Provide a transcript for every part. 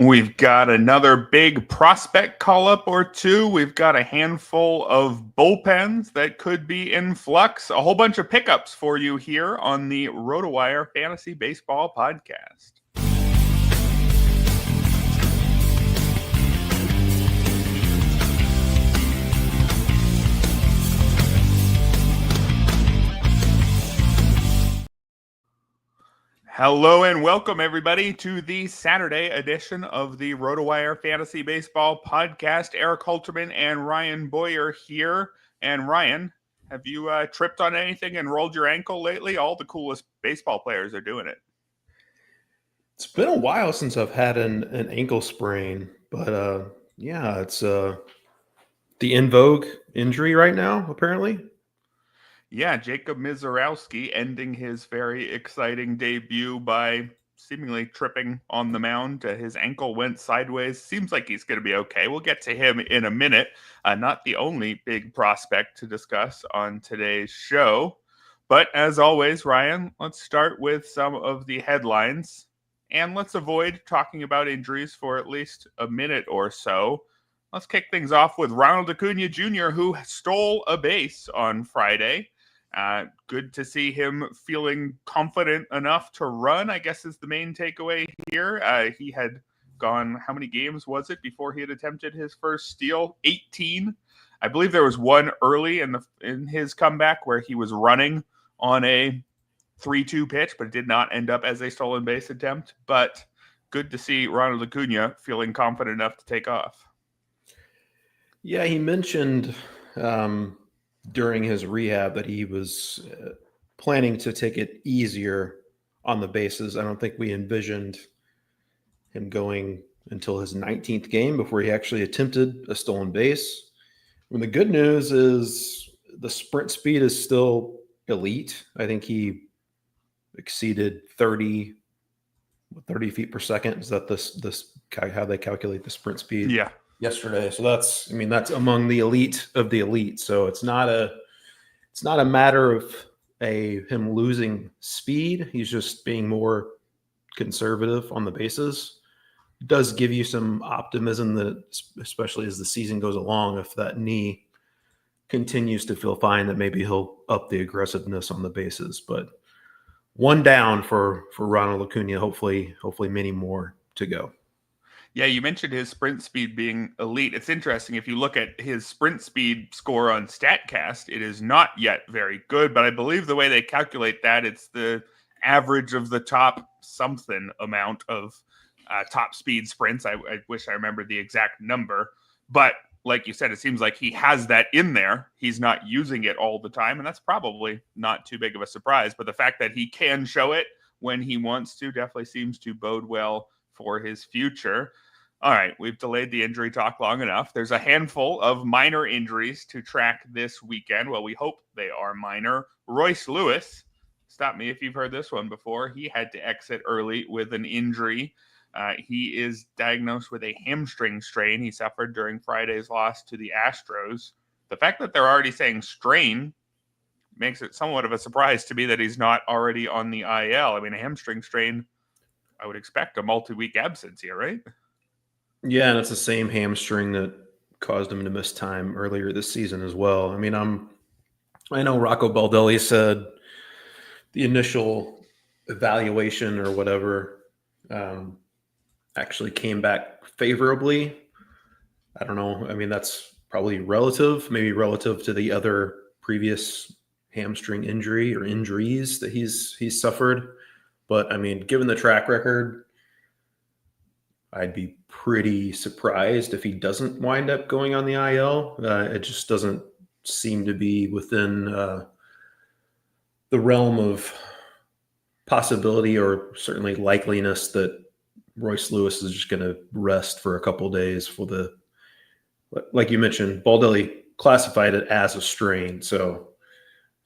We've got another big prospect call-up or two. We've got a handful of bullpens that could be in flux. A whole bunch of pickups for you here on the RotoWire Fantasy Baseball Podcast. Hello and welcome, everybody, to the Saturday edition of the RotoWire Fantasy Baseball Podcast. Erik Halterman and Ryan Boyer here. And Ryan, have you tripped on anything and rolled your ankle lately? All the coolest baseball players are doing it. It's been a while since I've had an ankle sprain, but yeah, it's the in vogue injury right now, apparently. Yeah, Jacob Misiorowski ending his very exciting debut by seemingly tripping on the mound. His ankle went sideways. Seems like he's going to be okay. We'll get to him in a minute. Not the only big prospect to discuss on today's show. But as always, Ryan, let's start with some of the headlines. And let's avoid talking about injuries for at least a minute or so. Let's kick things off with Ronald Acuna Jr., who stole a base on Friday. Good to see him feeling confident enough to run, I guess, is the main takeaway here. He had gone, how many games was it before he had attempted his first steal? 18. I believe there was one early in his comeback where he was running on a 3-2 pitch, but it did not end up as a stolen base attempt. But good to see Ronald Acuna feeling confident enough to take off. Yeah, he mentioned during his rehab that he was planning to take it easier on the bases. I don't think we envisioned him going until his 19th game before he actually attempted a stolen base. And the good news is the sprint speed is still elite. I think he exceeded 30 feet per second. Is that this how they calculate the sprint speed? Yeah. Yesterday. So that's among the elite of the elite. So it's not a matter of him losing speed. He's just being more conservative on the bases. It does give you some optimism that, especially as the season goes along, if that knee continues to feel fine, that maybe he'll up the aggressiveness on the bases. But one down for Ronald Acuna, hopefully many more to go. Yeah, you mentioned his sprint speed being elite. It's interesting. If you look at his sprint speed score on StatCast, it is not yet very good, but I believe the way they calculate that, it's the average of the top something amount of top speed sprints. I wish I remembered the exact number, but like you said, it seems like he has that in there. He's not using it all the time, and that's probably not too big of a surprise, but the fact that he can show it when he wants to definitely seems to bode well for his future. All right, we've delayed the injury talk long enough. There's a handful of minor injuries to track this weekend. Well, we hope they are minor. Royce Lewis, stop me if you've heard this one before. He had to exit early with an injury. He is diagnosed with a hamstring strain he suffered during Friday's loss to the Astros. The fact that they're already saying strain makes it somewhat of a surprise to me that he's not already on the IL. I mean, a hamstring strain, I would expect a multi-week absence here, right? Yeah, and it's the same hamstring that caused him to miss time earlier this season as well. I mean, I know Rocco Baldelli said the initial evaluation or whatever actually came back favorably. I don't know. I mean, that's probably maybe relative to the other previous hamstring injury or injuries that he's suffered. But I mean, given the track record, I'd be pretty surprised if he doesn't wind up going on the IL. It just doesn't seem to be within the realm of possibility or certainly likeliness that Royce Lewis is just going to rest for a couple of days like you mentioned, Baldelli classified it as a strain. So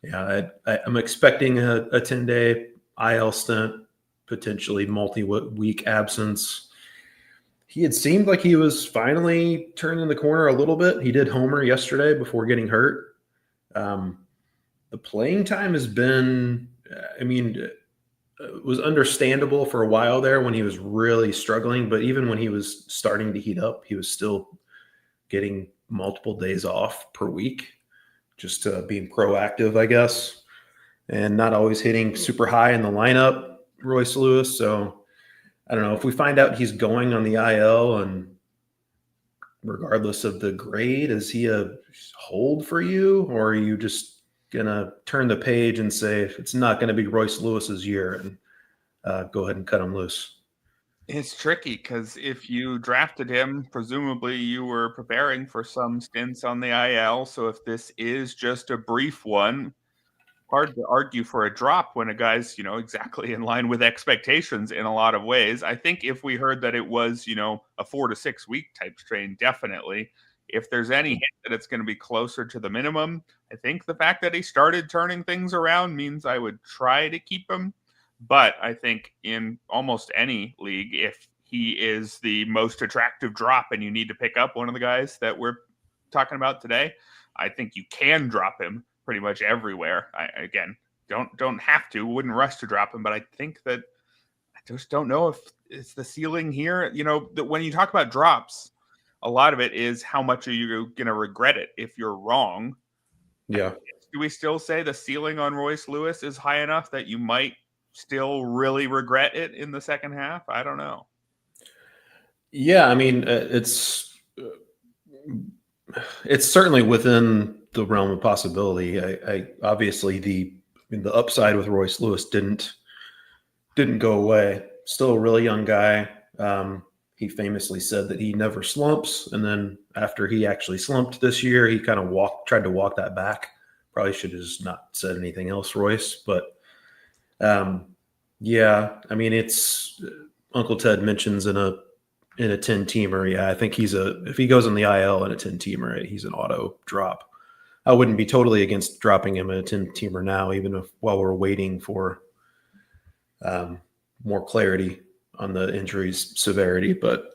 yeah, I'm expecting a 10-day IL stint, potentially multi-week absence. He had seemed like he was finally turning the corner a little bit. He did homer yesterday before getting hurt. The playing time has been, was understandable for a while there when he was really struggling, but even when he was starting to heat up, he was still getting multiple days off per week, just being proactive, I guess, and not always hitting super high in the lineup, Royce Lewis. So I don't know if we find out he's going on the IL, and regardless of the grade, is he a hold for you, or are you just gonna turn the page and say it's not going to be Royce Lewis's year and go ahead and cut him loose? It's tricky because if you drafted him, presumably you were preparing for some stints on the IL. So if this is just a brief one, hard to argue for a drop when a guy's, exactly in line with expectations in a lot of ways. I think if we heard that it was, a 4 to 6 week type strain, definitely. If there's any hint that it's going to be closer to the minimum, I think the fact that he started turning things around means I would try to keep him. But I think in almost any league, if he is the most attractive drop and you need to pick up one of the guys that we're talking about today, I think you can drop him pretty much everywhere. Again, don't have to, wouldn't rush to drop him, but I think that I just don't know if it's the ceiling here. That when you talk about drops, a lot of it is how much are you going to regret it if you're wrong. Yeah. Do we still say the ceiling on Royce Lewis is high enough that you might still really regret it in the second half? I don't know. Yeah, I mean, it's certainly within the realm of possibility. I obviously the upside with Royce Lewis didn't go away. Still a really young guy. He famously said that he never slumps, and then after he actually slumped this year, he kind of tried to walk that back. Probably should have just not said anything else, Royce. But yeah, I mean, it's Uncle Ted mentions in a 10-teamer. Yeah, I think if he goes on the IL in a 10-teamer, he's an auto drop. I wouldn't be totally against dropping him in a 10-teamer now, even while we're waiting for more clarity on the injury's severity. But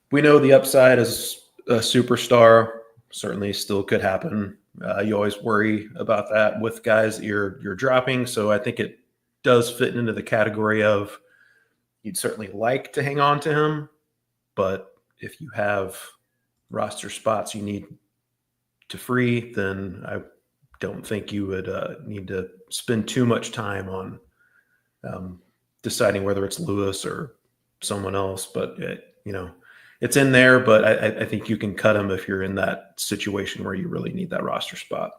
we know the upside is a superstar. Certainly still could happen. You always worry about that with guys that you're dropping. So I think it does fit into the category of you'd certainly like to hang on to him, but if you have roster spots you need to free, then I don't think you would need to spend too much time on deciding whether it's Lewis or someone else. But it's in there, but I think you can cut him if you're in that situation where you really need that roster spot.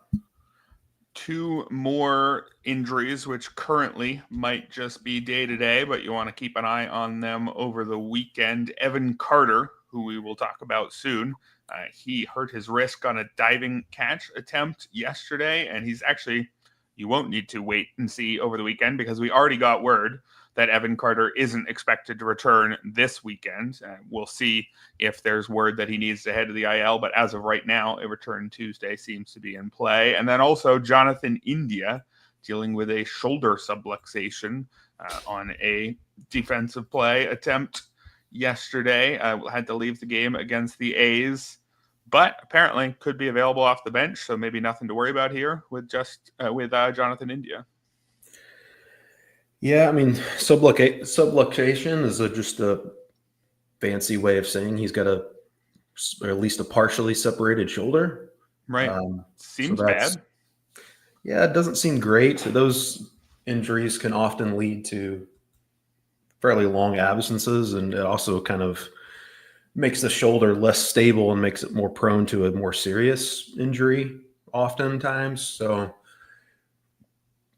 Two more injuries, which currently might just be day-to-day, but you want to keep an eye on them over the weekend. Evan Carter, who we will talk about soon, he hurt his wrist on a diving catch attempt yesterday, and you won't need to wait and see over the weekend because we already got word that Evan Carter isn't expected to return this weekend. We'll see if there's word that he needs to head to the IL, but as of right now, a return Tuesday seems to be in play. And then also Jonathan India dealing with a shoulder subluxation on a defensive play attempt yesterday. Had to leave the game against the A's, but apparently could be available off the bench, so maybe nothing to worry about here with Jonathan India. Yeah, I mean, subluxation is just a fancy way of saying he's got or at least a partially separated shoulder. Right. Seems bad. Yeah, it doesn't seem great. Those injuries can often lead to fairly long absences, and it also kind of makes the shoulder less stable and makes it more prone to a more serious injury oftentimes. So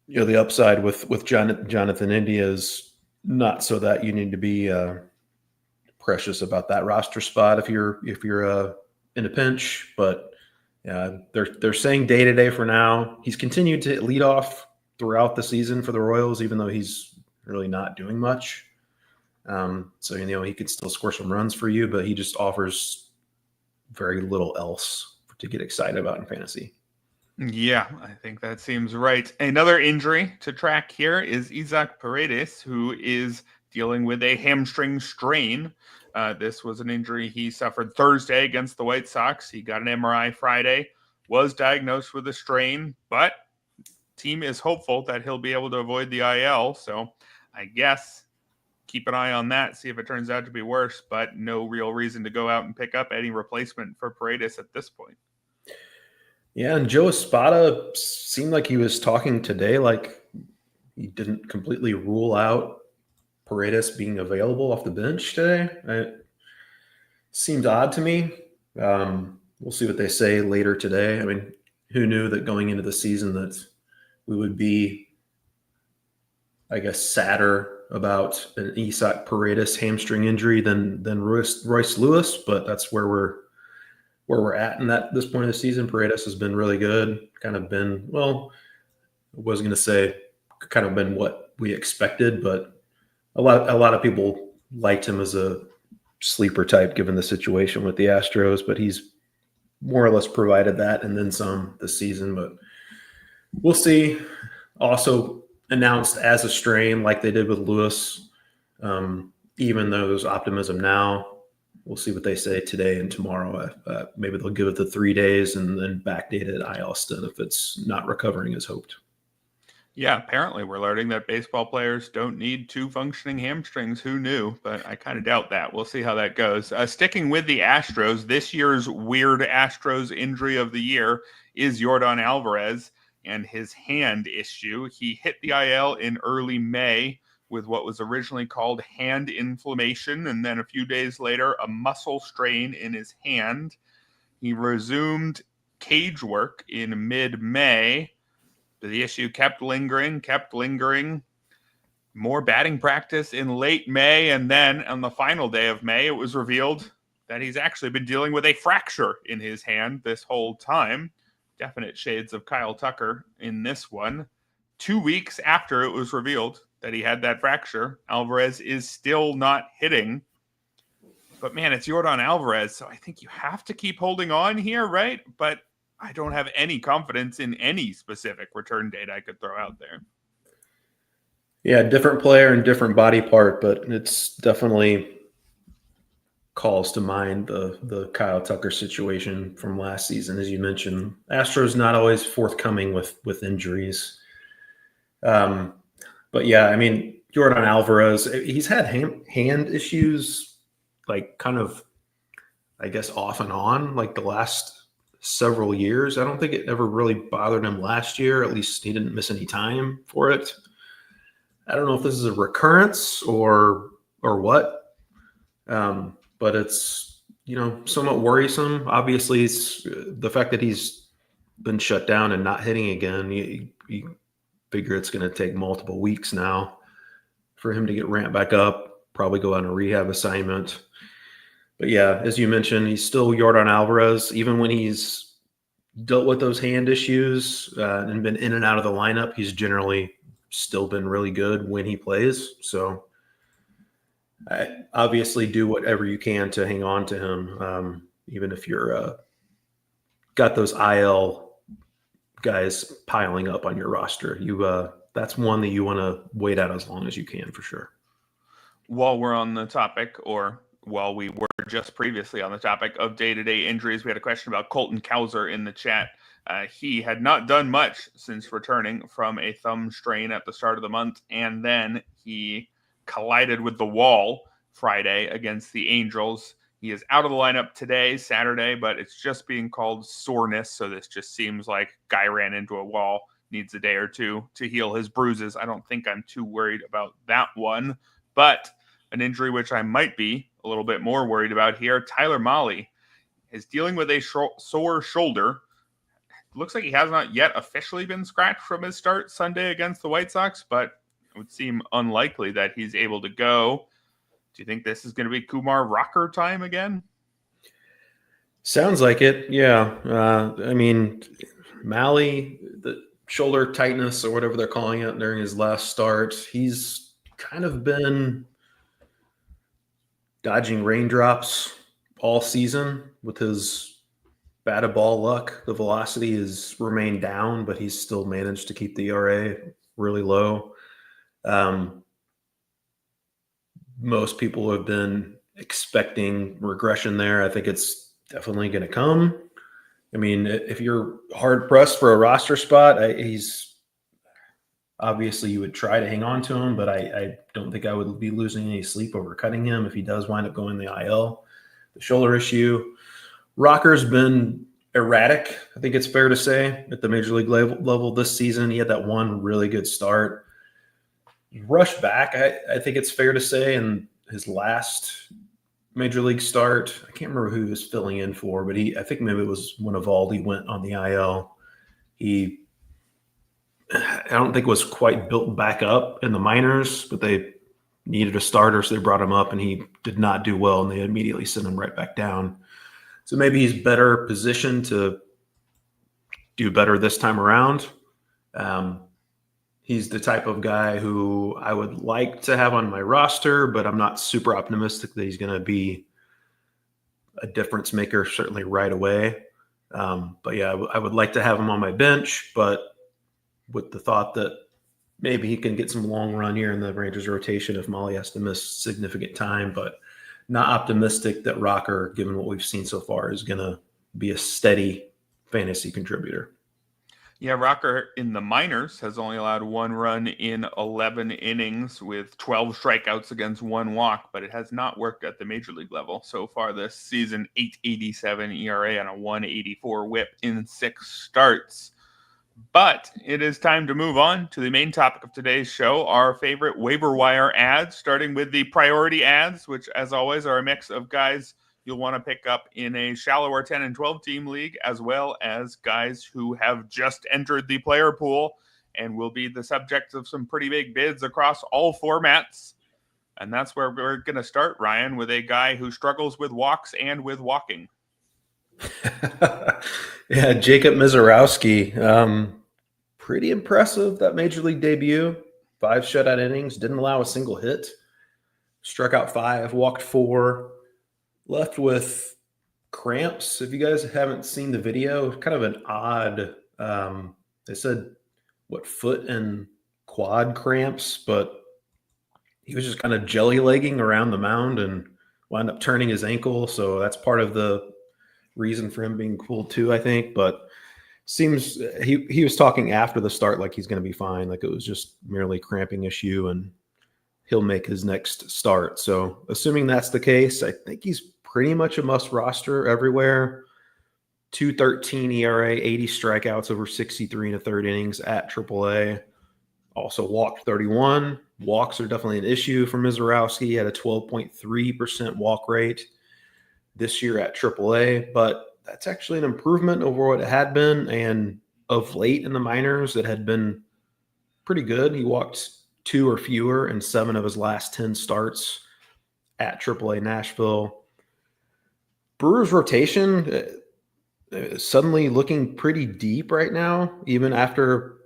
the upside with Jonathan India is not so that you need to be precious about that roster spot if you're in a pinch, but they're saying day-to-day for now. He's continued to lead off throughout the season for the Royals, even though he's really not doing much. So he could still score some runs for you, but he just offers very little else to get excited about in fantasy. Yeah, I think that seems right. Another injury to track here is Isaac Paredes, who is dealing with a hamstring strain. This was an injury he suffered Thursday against the White Sox. He got an MRI Friday, was diagnosed with a strain, but team is hopeful that he'll be able to avoid the IL. So I guess keep an eye on that, see if it turns out to be worse, but no real reason to go out and pick up any replacement for Paredes at this point. Yeah, and Joe Espada seemed like he was talking today like he didn't completely rule out Paredes being available off the bench today. It seemed odd to me. We'll see what they say later today. I mean, who knew that going into the season that we would be, I guess, sadder about an Isaac Paredes hamstring injury than Royce Lewis, but that's where we're at in this point of the season. Paredes has been really good, kind of been, well, I was going to say kind of been what we expected, but a lot of people liked him as a sleeper type given the situation with the Astros, but he's more or less provided that and then some this season, but we'll see. Also announced as a strain like they did with Lewis, even though there's optimism now. We'll see what they say today and tomorrow. Maybe they'll give it the 3 days and then backdate it at IL if it's not recovering as hoped. Yeah, apparently we're learning that baseball players don't need 2 functioning hamstrings. Who knew? But I kind of doubt that. We'll see how that goes. Sticking with the Astros, this year's weird Astros injury of the year is Yordan Alvarez and his hand issue. He hit the IL in early May with what was originally called hand inflammation, and then a few days later, a muscle strain in his hand. He resumed cage work in mid-May. The issue kept lingering. More batting practice in late May, and then on the final day of May, it was revealed that he's actually been dealing with a fracture in his hand this whole time. Definite shades of Kyle Tucker in this one. 2 weeks after it was revealed that he had that fracture, Alvarez is still not hitting. But man, it's Yordan Alvarez, so I think you have to keep holding on here, right? But I don't have any confidence in any specific return date I could throw out there. Yeah, different player and different body part, but it's definitely calls to mind the Kyle Tucker situation from last season, as you mentioned. Astros not always forthcoming with injuries. But yeah, I mean, Yordan Alvarez, he's had hand issues, like kind of, I guess, off and on, like the last several years. I don't think it ever really bothered him last year. At least he didn't miss any time for it. I don't know if this is a recurrence or what, but it's, somewhat worrisome. Obviously, it's the fact that he's been shut down and not hitting again. You figure it's going to take multiple weeks now for him to get ramped back up, probably go on a rehab assignment. But yeah, as you mentioned, he's still Yordan Alvarez. Even when he's dealt with those hand issues and been in and out of the lineup, he's generally still been really good when he plays. So I obviously do whatever you can to hang on to him, even if you're got those IL guys piling up on your roster. That's one that you want to wait out as long as you can, for sure. While we're on the topic, or while we were just previously on the topic of day-to-day injuries, we had a question about Colton Cowser in the chat. He had not done much since returning from a thumb strain at the start of the month, and then he collided with the wall Friday against the Angels. He is out of the lineup today, Saturday, but it's just being called soreness, so this just seems like guy ran into a wall, needs a day or two to heal his bruises. I don't think I'm too worried about that one, but an injury which I might be a little bit more worried about here, Tyler Mahle is dealing with a sore shoulder. Looks like he has not yet officially been scratched from his start Sunday against the White Sox, but it would seem unlikely that he's able to go. Do you think this is going to be Kumar Rocker time again? Sounds like it, yeah. I mean, Mahle, the shoulder tightness or whatever they're calling it during his last start, he's kind of been dodging raindrops all season with his batted ball luck. The velocity has remained down, but he's still managed to keep the ERA really low. Most people have been expecting regression there. I think it's definitely going to come. I mean, if you're hard pressed for a roster spot, Obviously, you would try to hang on to him, but I don't think I would be losing any sleep over cutting him if he does wind up going the IL. The shoulder issue. Rocker's been erratic, I think it's fair to say, at the major league level this season. He had that one really good start. He rushed back, I think it's fair to say, in his last major league start. I can't remember who he was filling in for, but I think maybe it was when Evaldi went on the IL. I don't think was quite built back up in the minors, but they needed a starter, so they brought him up, and he did not do well, and they immediately sent him right back down. So maybe he's better positioned to do better this time around. He's the type of guy who I would like to have on my roster, but I'm not super optimistic that he's going to be a difference maker, certainly right away. But yeah, I would like to have him on my bench, but with the thought that maybe he can get some long run here in the Rangers rotation if Molly has to miss significant time, but not optimistic that Rocker, given what we've seen so far, is going to be a steady fantasy contributor. Yeah, Rocker in the minors has only allowed 1 run in 11 innings with 12 strikeouts against 1 walk, but it has not worked at the major league level so far this season. 8.87 ERA and a 1.84 WHIP in 6 starts. But it is time to move on to the main topic of today's show, our favorite waiver wire ads, starting with the priority ads, which, as always, are a mix of guys you'll want to pick up in a shallower 10 and 12 team league, as well as guys who have just entered the player pool and will be the subject of some pretty big bids across all formats. And that's where we're going to start, Ryan, with a guy who struggles with walks and with walking. Yeah, Jacob Misiorowski. Pretty impressive, that major league debut. 5 shutout innings, didn't allow a single hit. Struck out 5, walked 4. Left with cramps. If you guys haven't seen the video, kind of an odd, they said, foot and quad cramps, but he was just kind of jelly legging around the mound and wound up turning his ankle. So that's part of the reason for him being pulled too, I think. But seems he was talking after the start like he's going to be fine, like it was just merely cramping issue and he'll make his next start. So assuming that's the case, I think he's pretty much a must roster everywhere. 2.13 ERA, 80 strikeouts over 63 1/3 innings at AAA. Also walked 31. Walks are definitely an issue for Misiorowski. He had a 12.3% walk rate this year at AAA, but that's actually an improvement over what it had been. And of late in the minors, it had been pretty good. He walked 2 or fewer in 7 of his last 10 starts at AAA Nashville. Brewers rotation suddenly looking pretty deep right now, even after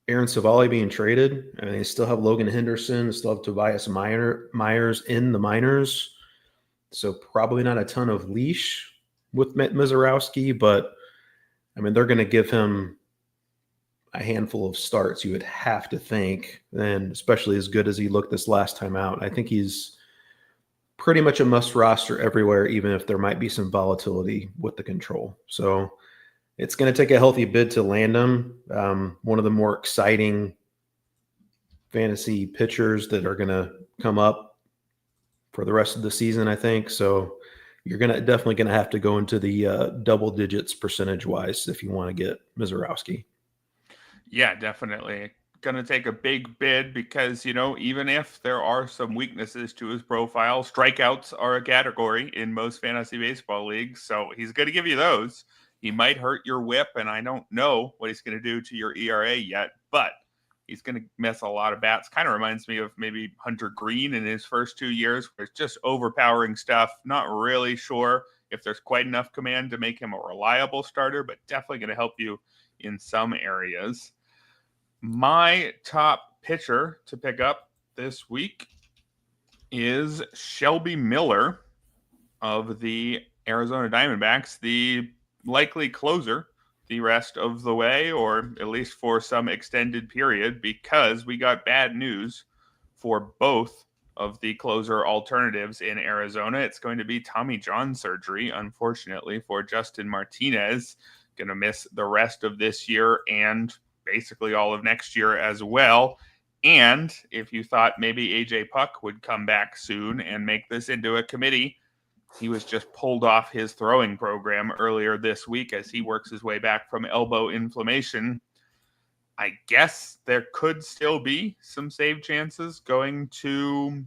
Aaron Savali being traded. I mean, they still have Logan Henderson, still have Tobias Myers in the minors. So probably not a ton of leash with Misiorowski, but I mean, they're going to give him a handful of starts, you would have to think, and especially as good as he looked this last time out. I think he's pretty much a must roster everywhere, even if there might be some volatility with the control. So it's going to take a healthy bid to land him. One of the more exciting fantasy pitchers that are going to come up for the rest of the season, I think. So you're definitely going to have to go into the double digits percentage wise if you want to get Misiorowski. Yeah, definitely. Going to take a big bid because, even if there are some weaknesses to his profile, strikeouts are a category in most fantasy baseball leagues. So he's going to give you those. He might hurt your whip, and I don't know what he's going to do to your ERA yet, but he's going to miss a lot of bats. Kind of reminds me of maybe Hunter Green in his first 2 years, where it's just overpowering stuff. Not really sure if there's quite enough command to make him a reliable starter, but definitely going to help you in some areas. My top pitcher to pick up this week is Shelby Miller of the Arizona Diamondbacks, the likely closer the rest of the way, or at least for some extended period, because we got bad news for both of the closer alternatives in Arizona. It's going to be Tommy John surgery, unfortunately, for Justin Martinez. Going to miss the rest of this year and basically all of next year as well. And if you thought maybe AJ Puck would come back soon and make this into a committee, he was just pulled off his throwing program earlier this week as he works his way back from elbow inflammation. I guess there could still be some save chances going to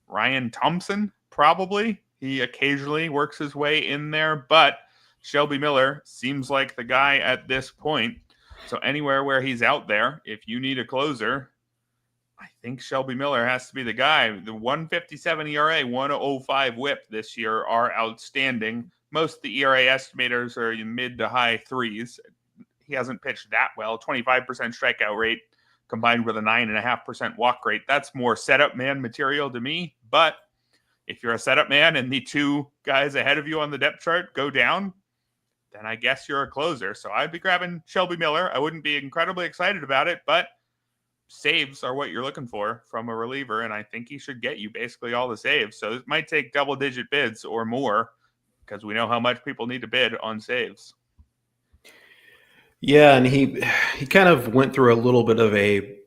Ryan Thompson, probably. He occasionally works his way in there, but Shelby Miller seems like the guy at this point. So anywhere where he's out there, if you need a closer, I think Shelby Miller has to be the guy. The 157 ERA, 105 whip this year are outstanding. Most of the ERA estimators are in mid to high threes. He hasn't pitched that well. 25% strikeout rate combined with a 9.5% walk rate. That's more setup man material to me. But if you're a setup man and the two guys ahead of you on the depth chart go down, then I guess you're a closer. So I'd be grabbing Shelby Miller. I wouldn't be incredibly excited about it, but saves are what you're looking for from a reliever, and I think he should get you basically all the saves. So it might take double-digit bids or more because we know how much people need to bid on saves. Yeah, and he kind of went through a little bit of a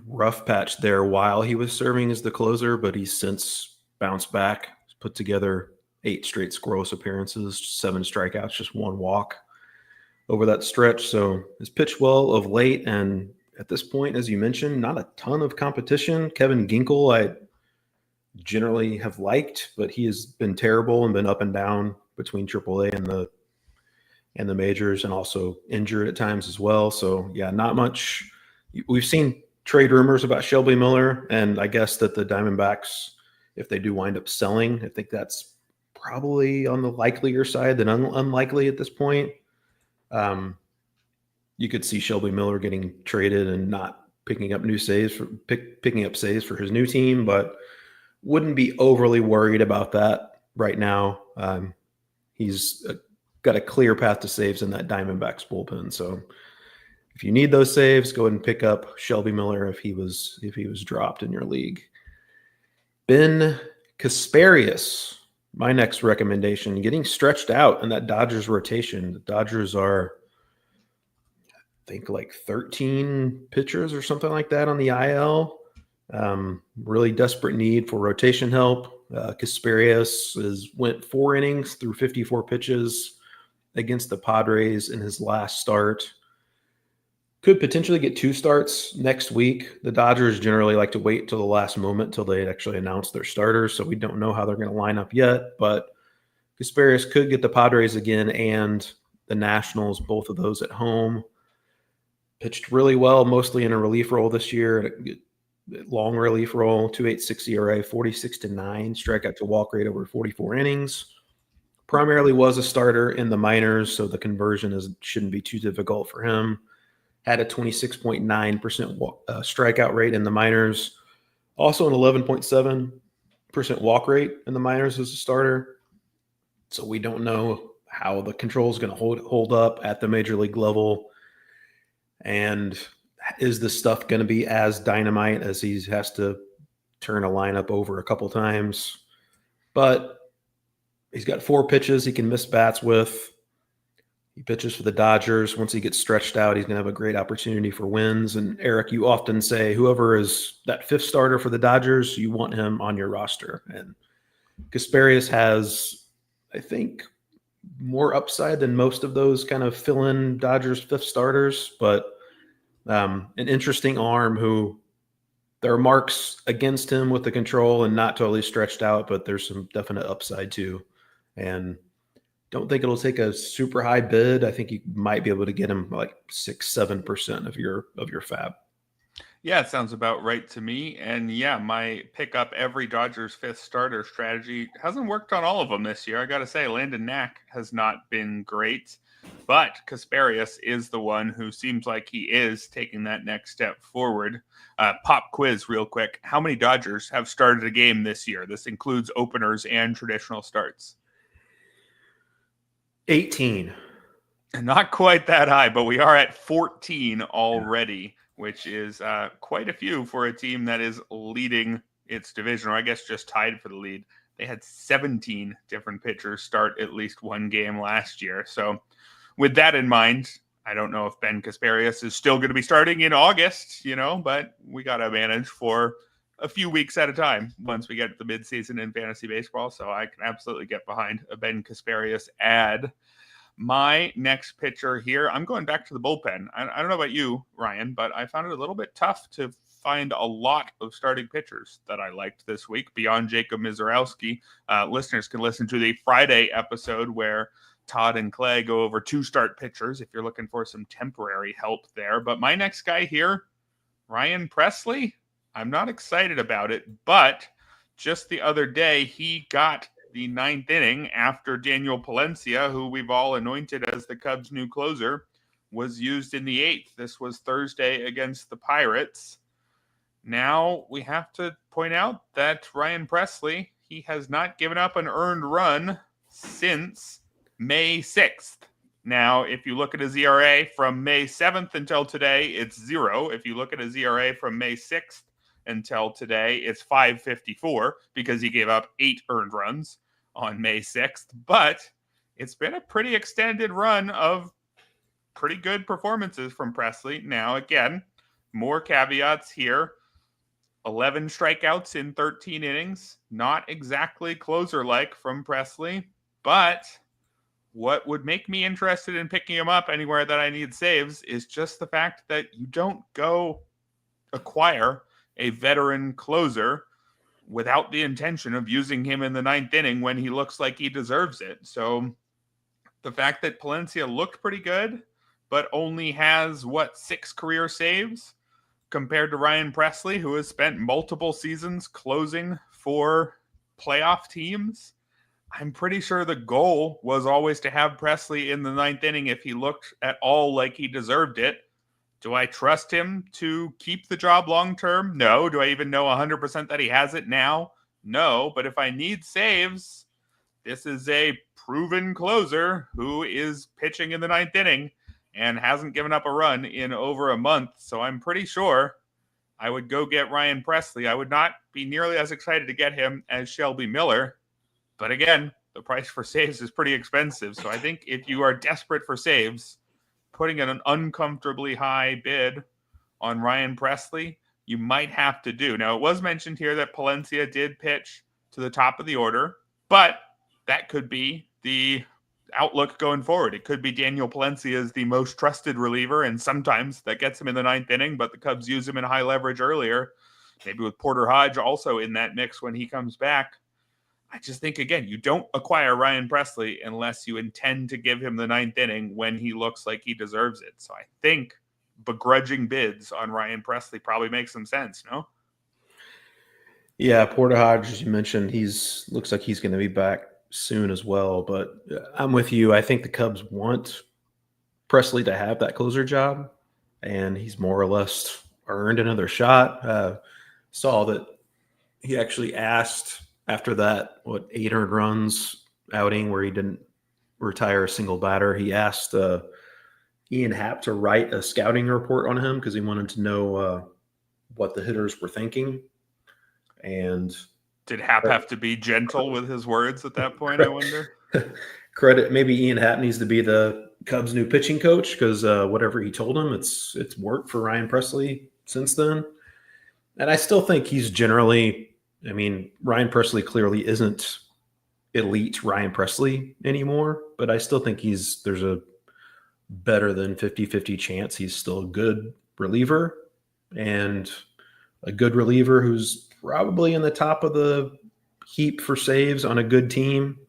rough patch there while he was serving as the closer, but he's since bounced back, put together 8 straight scoreless appearances, 7 strikeouts, just 1 walk over that stretch. So he's pitched well of late, and at this point, as you mentioned, not a ton of competition. Kevin Ginkel, I generally have liked, but he has been terrible and been up and down between AAA and the majors, and also injured at times as well. So yeah, not much. We've seen trade rumors about Shelby Miller, and I guess that the Diamondbacks, if they do wind up selling, I think that's probably on the likelier side than unlikely at this point. You could see Shelby Miller getting traded and not picking up picking up saves for his new team, but wouldn't be overly worried about that right now. He's got a clear path to saves in that Diamondbacks bullpen. So if you need those saves, go ahead and pick up Shelby Miller if he was dropped in your league. Ben Casparius, my next recommendation, getting stretched out in that Dodgers rotation. The Dodgers are, I think, like 13 pitchers or something like that on the IL. Really desperate need for rotation help. Casparius went 4 innings through 54 pitches against the Padres in his last start. Could potentially get 2 starts next week. The Dodgers generally like to wait till the last moment till they actually announce their starters, so we don't know how they're going to line up yet. But Casparius could get the Padres again and the Nationals, both of those at home. Pitched really well, mostly in a relief role this year. Long relief role, 2.86 ERA, 46-9, strikeout to walk rate over 44 innings. Primarily was a starter in the minors, so the conversion shouldn't be too difficult for him. Had a 26.9% strikeout rate in the minors. Also an 11.7% walk rate in the minors as a starter. So we don't know how the control is going to hold up at the major league level. And is this stuff going to be as dynamite as he has to turn a lineup over a couple times? But he's got 4 pitches he can miss bats with. He pitches for the Dodgers. Once he gets stretched out, he's going to have a great opportunity for wins. And Erik, you often say whoever is that 5th starter for the Dodgers, you want him on your roster. And Casparius has, I think, more upside than most of those kind of fill-in Dodgers 5th starters, but an interesting arm who there are marks against him with the control and not totally stretched out, but there's some definite upside too. And don't think it'll take a super high bid. I think you might be able to get him like 6-7% of your FAAB. Yeah, it sounds about right to me. And yeah, my pick up every Dodgers 5th starter strategy hasn't worked on all of them this year. I got to say, Landon Knack has not been great, but Casparius is the one who seems like he is taking that next step forward. Pop quiz real quick. How many Dodgers have started a game this year? This includes openers and traditional starts. 18. Not quite that high, but we are at 14 already, which is quite a few for a team that is leading its division, or I guess just tied for the lead. They had 17 different pitchers start at least one game last year. So with that in mind, I don't know if Ben Casparius is still going to be starting in August, but we got to manage for a few weeks at a time once we get to the midseason in fantasy baseball. So I can absolutely get behind a Ben Casparius ad. My next pitcher here, I'm going back to the bullpen. I don't know about you, Ryan, but I found it a little bit tough to find a lot of starting pitchers that I liked this week beyond Jacob Misiorowski. Listeners can listen to the Friday episode where Todd and Clay go over 2 start pitchers if you're looking for some temporary help there. But my next guy here, Ryan Pressly, I'm not excited about it, but just the other day, he got the 9th inning after Daniel Palencia, who we've all anointed as the Cubs' new closer, was used in the 8th. This was Thursday against the Pirates. Now we have to point out that Ryan Pressly, he has not given up an earned run since May 6th. Now, if you look at his ERA from May 7th until today, it's 0. If you look at his ERA from May 6th until today, it's 5.54 because he gave up 8 earned runs on May 6th. But it's been a pretty extended run of pretty good performances from Pressly. Now, again, more caveats here. 11 strikeouts in 13 innings. Not exactly closer-like from Pressly, but what would make me interested in picking him up anywhere that I need saves is just the fact that you don't go acquire a veteran closer without the intention of using him in the 9th inning when he looks like he deserves it. So the fact that Palencia looked pretty good, but only has, 6 career saves compared to Ryan Pressly, who has spent multiple seasons closing for playoff teams. I'm pretty sure the goal was always to have Pressly in the 9th inning if he looked at all like he deserved it. Do I trust him to keep the job long-term? No. Do I even know 100% that he has it now? No. But if I need saves, this is a proven closer who is pitching in the 9th inning and hasn't given up a run in over a month. So I'm pretty sure I would go get Ryan Pressly. I would not be nearly as excited to get him as Shelby Miller. But again, the price for saves is pretty expensive. So I think if you are desperate for saves, putting in an uncomfortably high bid on Ryan Pressly, you might have to do. Now, it was mentioned here that Palencia did pitch to the top of the order, but that could be the outlook going forward. It could be Daniel Palencia is the most trusted reliever, and sometimes that gets him in the 9th inning, but the Cubs use him in high leverage earlier, maybe with Porter Hodge also in that mix when he comes back. I just think, again, you don't acquire Ryan Pressly unless you intend to give him the 9th inning when he looks like he deserves it. So I think begrudging bids on Ryan Pressly probably makes some sense, no? Yeah, Porter Hodge, as you mentioned, looks like he's going to be back soon as well. But I'm with you. I think the Cubs want Pressly to have that closer job, and he's more or less earned another shot. Saw that he actually asked after that, 8 earned runs outing where he didn't retire a single batter, he asked Ian Happ to write a scouting report on him because he wanted to know what the hitters were thinking. And did Happ have to be gentle with his words at that point, I wonder? Credit, maybe Ian Happ needs to be the Cubs' new pitching coach because whatever he told him, it's worked for Ryan Pressly since then. And I still think he's generally – Ryan Pressly clearly isn't elite Ryan Pressly anymore, but I still think there's a better than 50-50 chance he's still a good reliever, and a good reliever who's probably in the top of the heap for saves on a good team.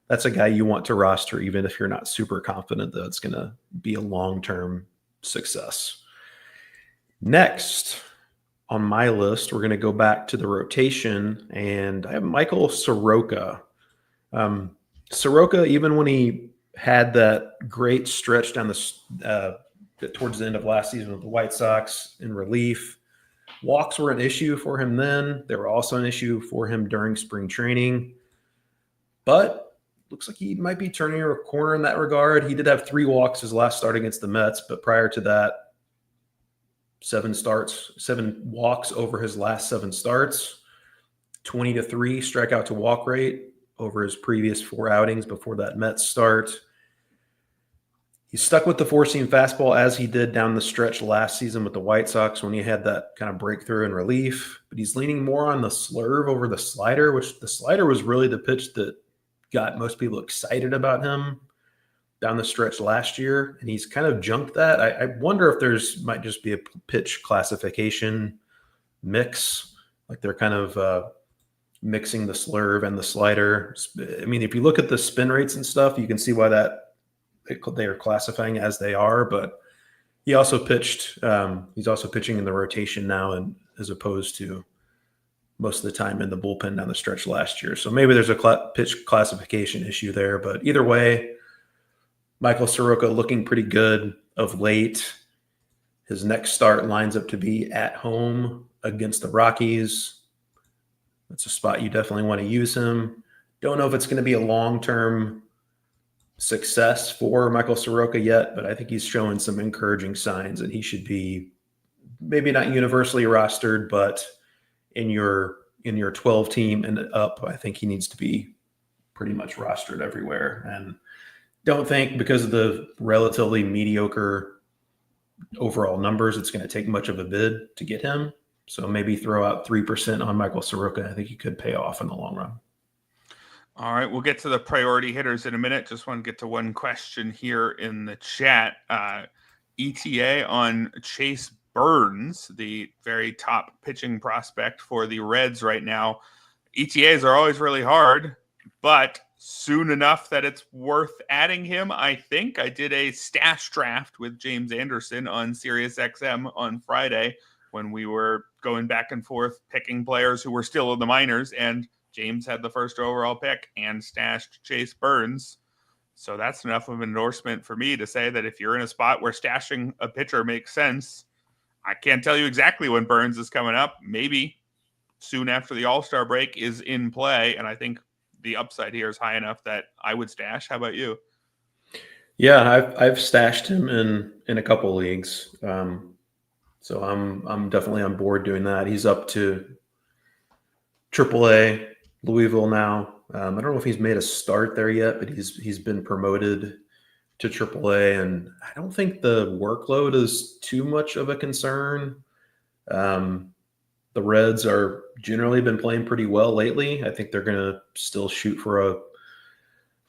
That's a guy you want to roster even if you're not super confident that it's going to be a long-term success. Next on my list, we're going to go back to the rotation, and I have Michael Soroka. Soroka, even when he had that great stretch down towards the end of last season with the White Sox in relief, walks were an issue for him then. They were also an issue for him during spring training.7 looks like he might be turning a corner in that regard. He did have 3 walks his last start against the Mets, but prior to that, 7 walks over his last 7 starts, 20-3 strikeout to walk rate over his previous 4 outings before that Mets start. He's stuck with the four-seam fastball as he did down the stretch last season with the White Sox when he had that kind of breakthrough in relief. But he's leaning more on the slurve over the slider, which the slider was really the pitch that got most people excited about him down the stretch last year. And he's kind of junked that. I wonder if might just be a pitch classification mix. Like they're kind of mixing the slurve and the slider. I mean, if you look at the spin rates and stuff, you can see why they are classifying as they are, but he also pitched. He's also pitching in the rotation now, and as opposed to most of the time in the bullpen down the stretch last year. So maybe there's a pitch classification issue there. But either way, Michael Soroka looking pretty good of late. His next start lines up to be at home against the Rockies. That's a spot you definitely want to use him. Don't know if it's going to be a long-term success for Michael Soroka yet, but I think he's showing some encouraging signs that he should be maybe not universally rostered, but in your 12 team and up, I think he needs to be pretty much rostered everywhere. And don't think because of the relatively mediocre overall numbers, it's going to take much of a bid to get him. So maybe throw out 3% on Michael Soroka. I think he could pay off in the long run. All right, we'll get to the priority hitters in a minute. Just want to get to one question here in the chat. ETA on Chase Burns, the very top pitching prospect for the Reds right now. ETAs are always really hard, but soon enough that it's worth adding him, I think. I did a stash draft with James Anderson on SiriusXM on Friday when we were going back and forth picking players who were still in the minors, and James had the first overall pick and stashed Chase Burns. So that's enough of an endorsement for me to say that if you're in a spot where stashing a pitcher makes sense, I can't tell you exactly when Burns is coming up. Maybe soon after the All-Star break is in play, and I think the upside here is high enough that I would stash. How about you? Yeah, I've stashed him in a couple leagues. So I'm definitely on board doing that. He's up to AAA Louisville now. I don't know if he's made a start there yet, but he's been promoted to AAA, and I don't think the workload is too much of a concern. The Reds are generally been playing pretty well lately. I think they're going to still shoot for a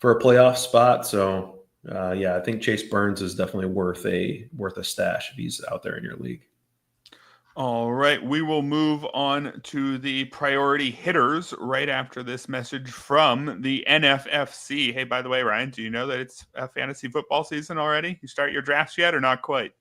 playoff spot. So yeah, I think Chase Burns is definitely worth a stash if he's out there in your league. All right, we will move on to the priority hitters right after this message from the NFFC. Hey, by the way, Ryan, do you know that it's a fantasy football season already? You start your drafts yet or not quite?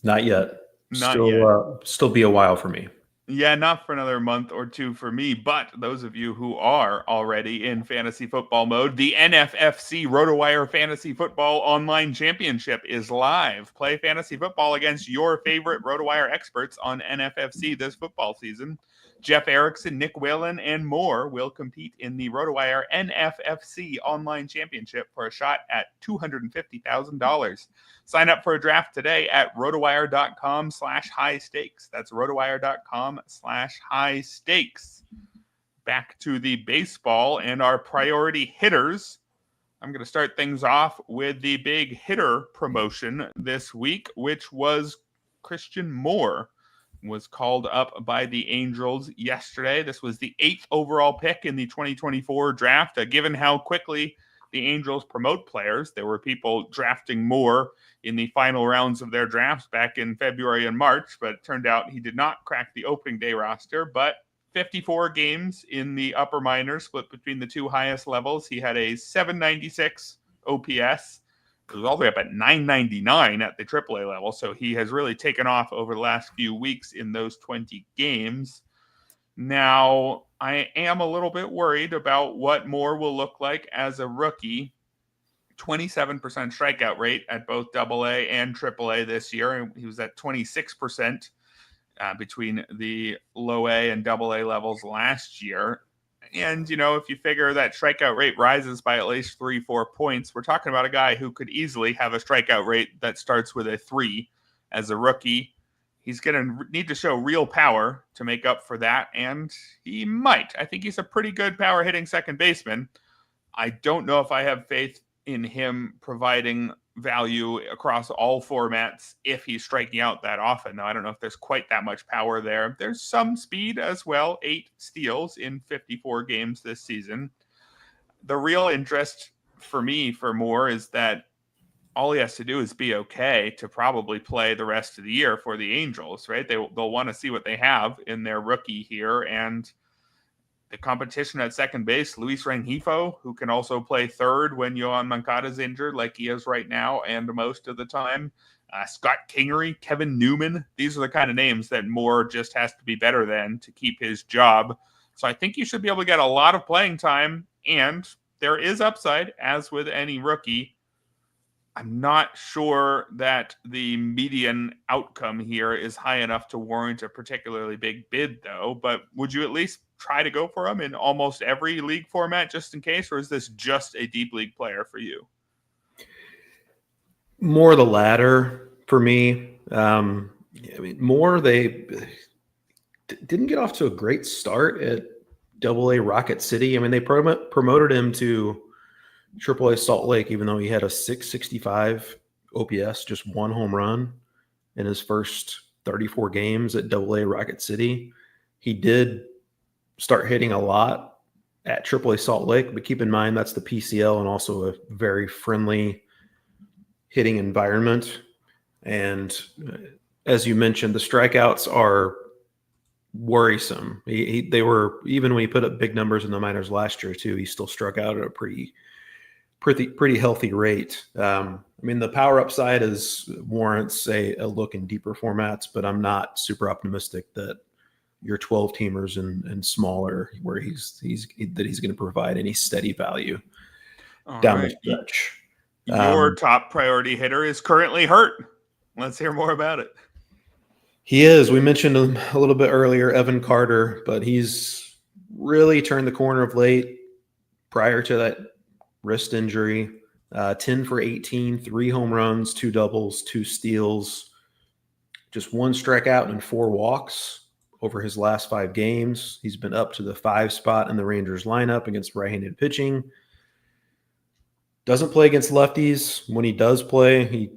Not yet. Not yet. Still be a while for me. Yeah, not for another month or two for me, but those of you who are already in fantasy football mode, the NFFC RotoWire Fantasy Football Online Championship is live. Play fantasy football against your favorite RotoWire experts on NFFC this football season. Jeff Erickson, Nick Whalen, and more will compete in the RotoWire NFFC Online Championship for a shot at $250,000. Sign up for a draft today at rotowire.com/high stakes. That's rotowire.com/high stakes. Back to the baseball and our priority hitters. I'm going to start things off with the big hitter promotion this week, which was Christian Moore. Was called up by the Angels yesterday. This was the 8th overall pick in the 2024 draft. Given how quickly the Angels promote players, there were people drafting Moore in the final rounds of their drafts back in February and March, but it turned out he did not crack the opening day roster. But 54 games in the upper minors, split between the two highest levels. He had a 796 OPS. It was all the way up at 999 at the AAA level, so he has really taken off over the last few weeks in those 20 games. Now, I am a little bit worried about what Moore will look like as a rookie. 27% strikeout rate at both AA and AAA this year. He was at 26% between the low A and AA levels last year. And, you know, if you figure that strikeout rate rises by at least 3-4 points, we're talking about a guy who could easily have a strikeout rate that starts with a 3 as a rookie. He's going to need to show real power to make up for that, and he might. I think he's a pretty good power hitting second baseman. I don't know if I have faith in him providing value across all formats if he's striking out that often. Now, I don't know if there's quite that much power there. There's some speed as well, 8 steals in 54 games this season. The real interest for me for Moore is that all he has to do is be okay to probably play the rest of the year for the Angels, right? They'll want to see what they have in their rookie here, and the competition at second base, Luis Rengifo, who can also play third when Yohan Moncada's injured, like he is right now and most of the time. Scott Kingery, Kevin Newman. These are the kind of names that Moore just has to be better than to keep his job. So I think you should be able to get a lot of playing time, and there is upside, as with any rookie. I'm not sure that the median outcome here is high enough to warrant a particularly big bid, though. But would you at least try to go for him in almost every league format just in case, or is this just a deep league player for you? More the latter for me. I mean, Moore, they didn't get off to a great start at AA Rocket City. I mean, they promoted him to AAA Salt Lake, even though he had a 665 OPS, just 1 home run in his first 34 games at AA Rocket City. He did start hitting a lot at AAA Salt Lake, but keep in mind that's the PCL and also a very friendly hitting environment. And as you mentioned, the strikeouts are worrisome. They were, even when he put up big numbers in the minors last year too, he still struck out at a pretty healthy rate. I mean, the power upside warrants a look in deeper formats, but I'm not super optimistic that your 12 teamers and smaller, where he's going to provide any steady value down the stretch. Your top priority hitter is currently hurt. Let's hear more about it. He is. We mentioned him a little bit earlier, Evan Carter, but he's really turned the corner of late. Prior to that wrist injury, 10 for 18, 3 home runs, 2 doubles, 2 steals, just 1 strikeout and 4 walks over his last 5 games. He's been up to the 5 spot in the Rangers lineup against right-handed pitching. Doesn't play against lefties. When he does play, he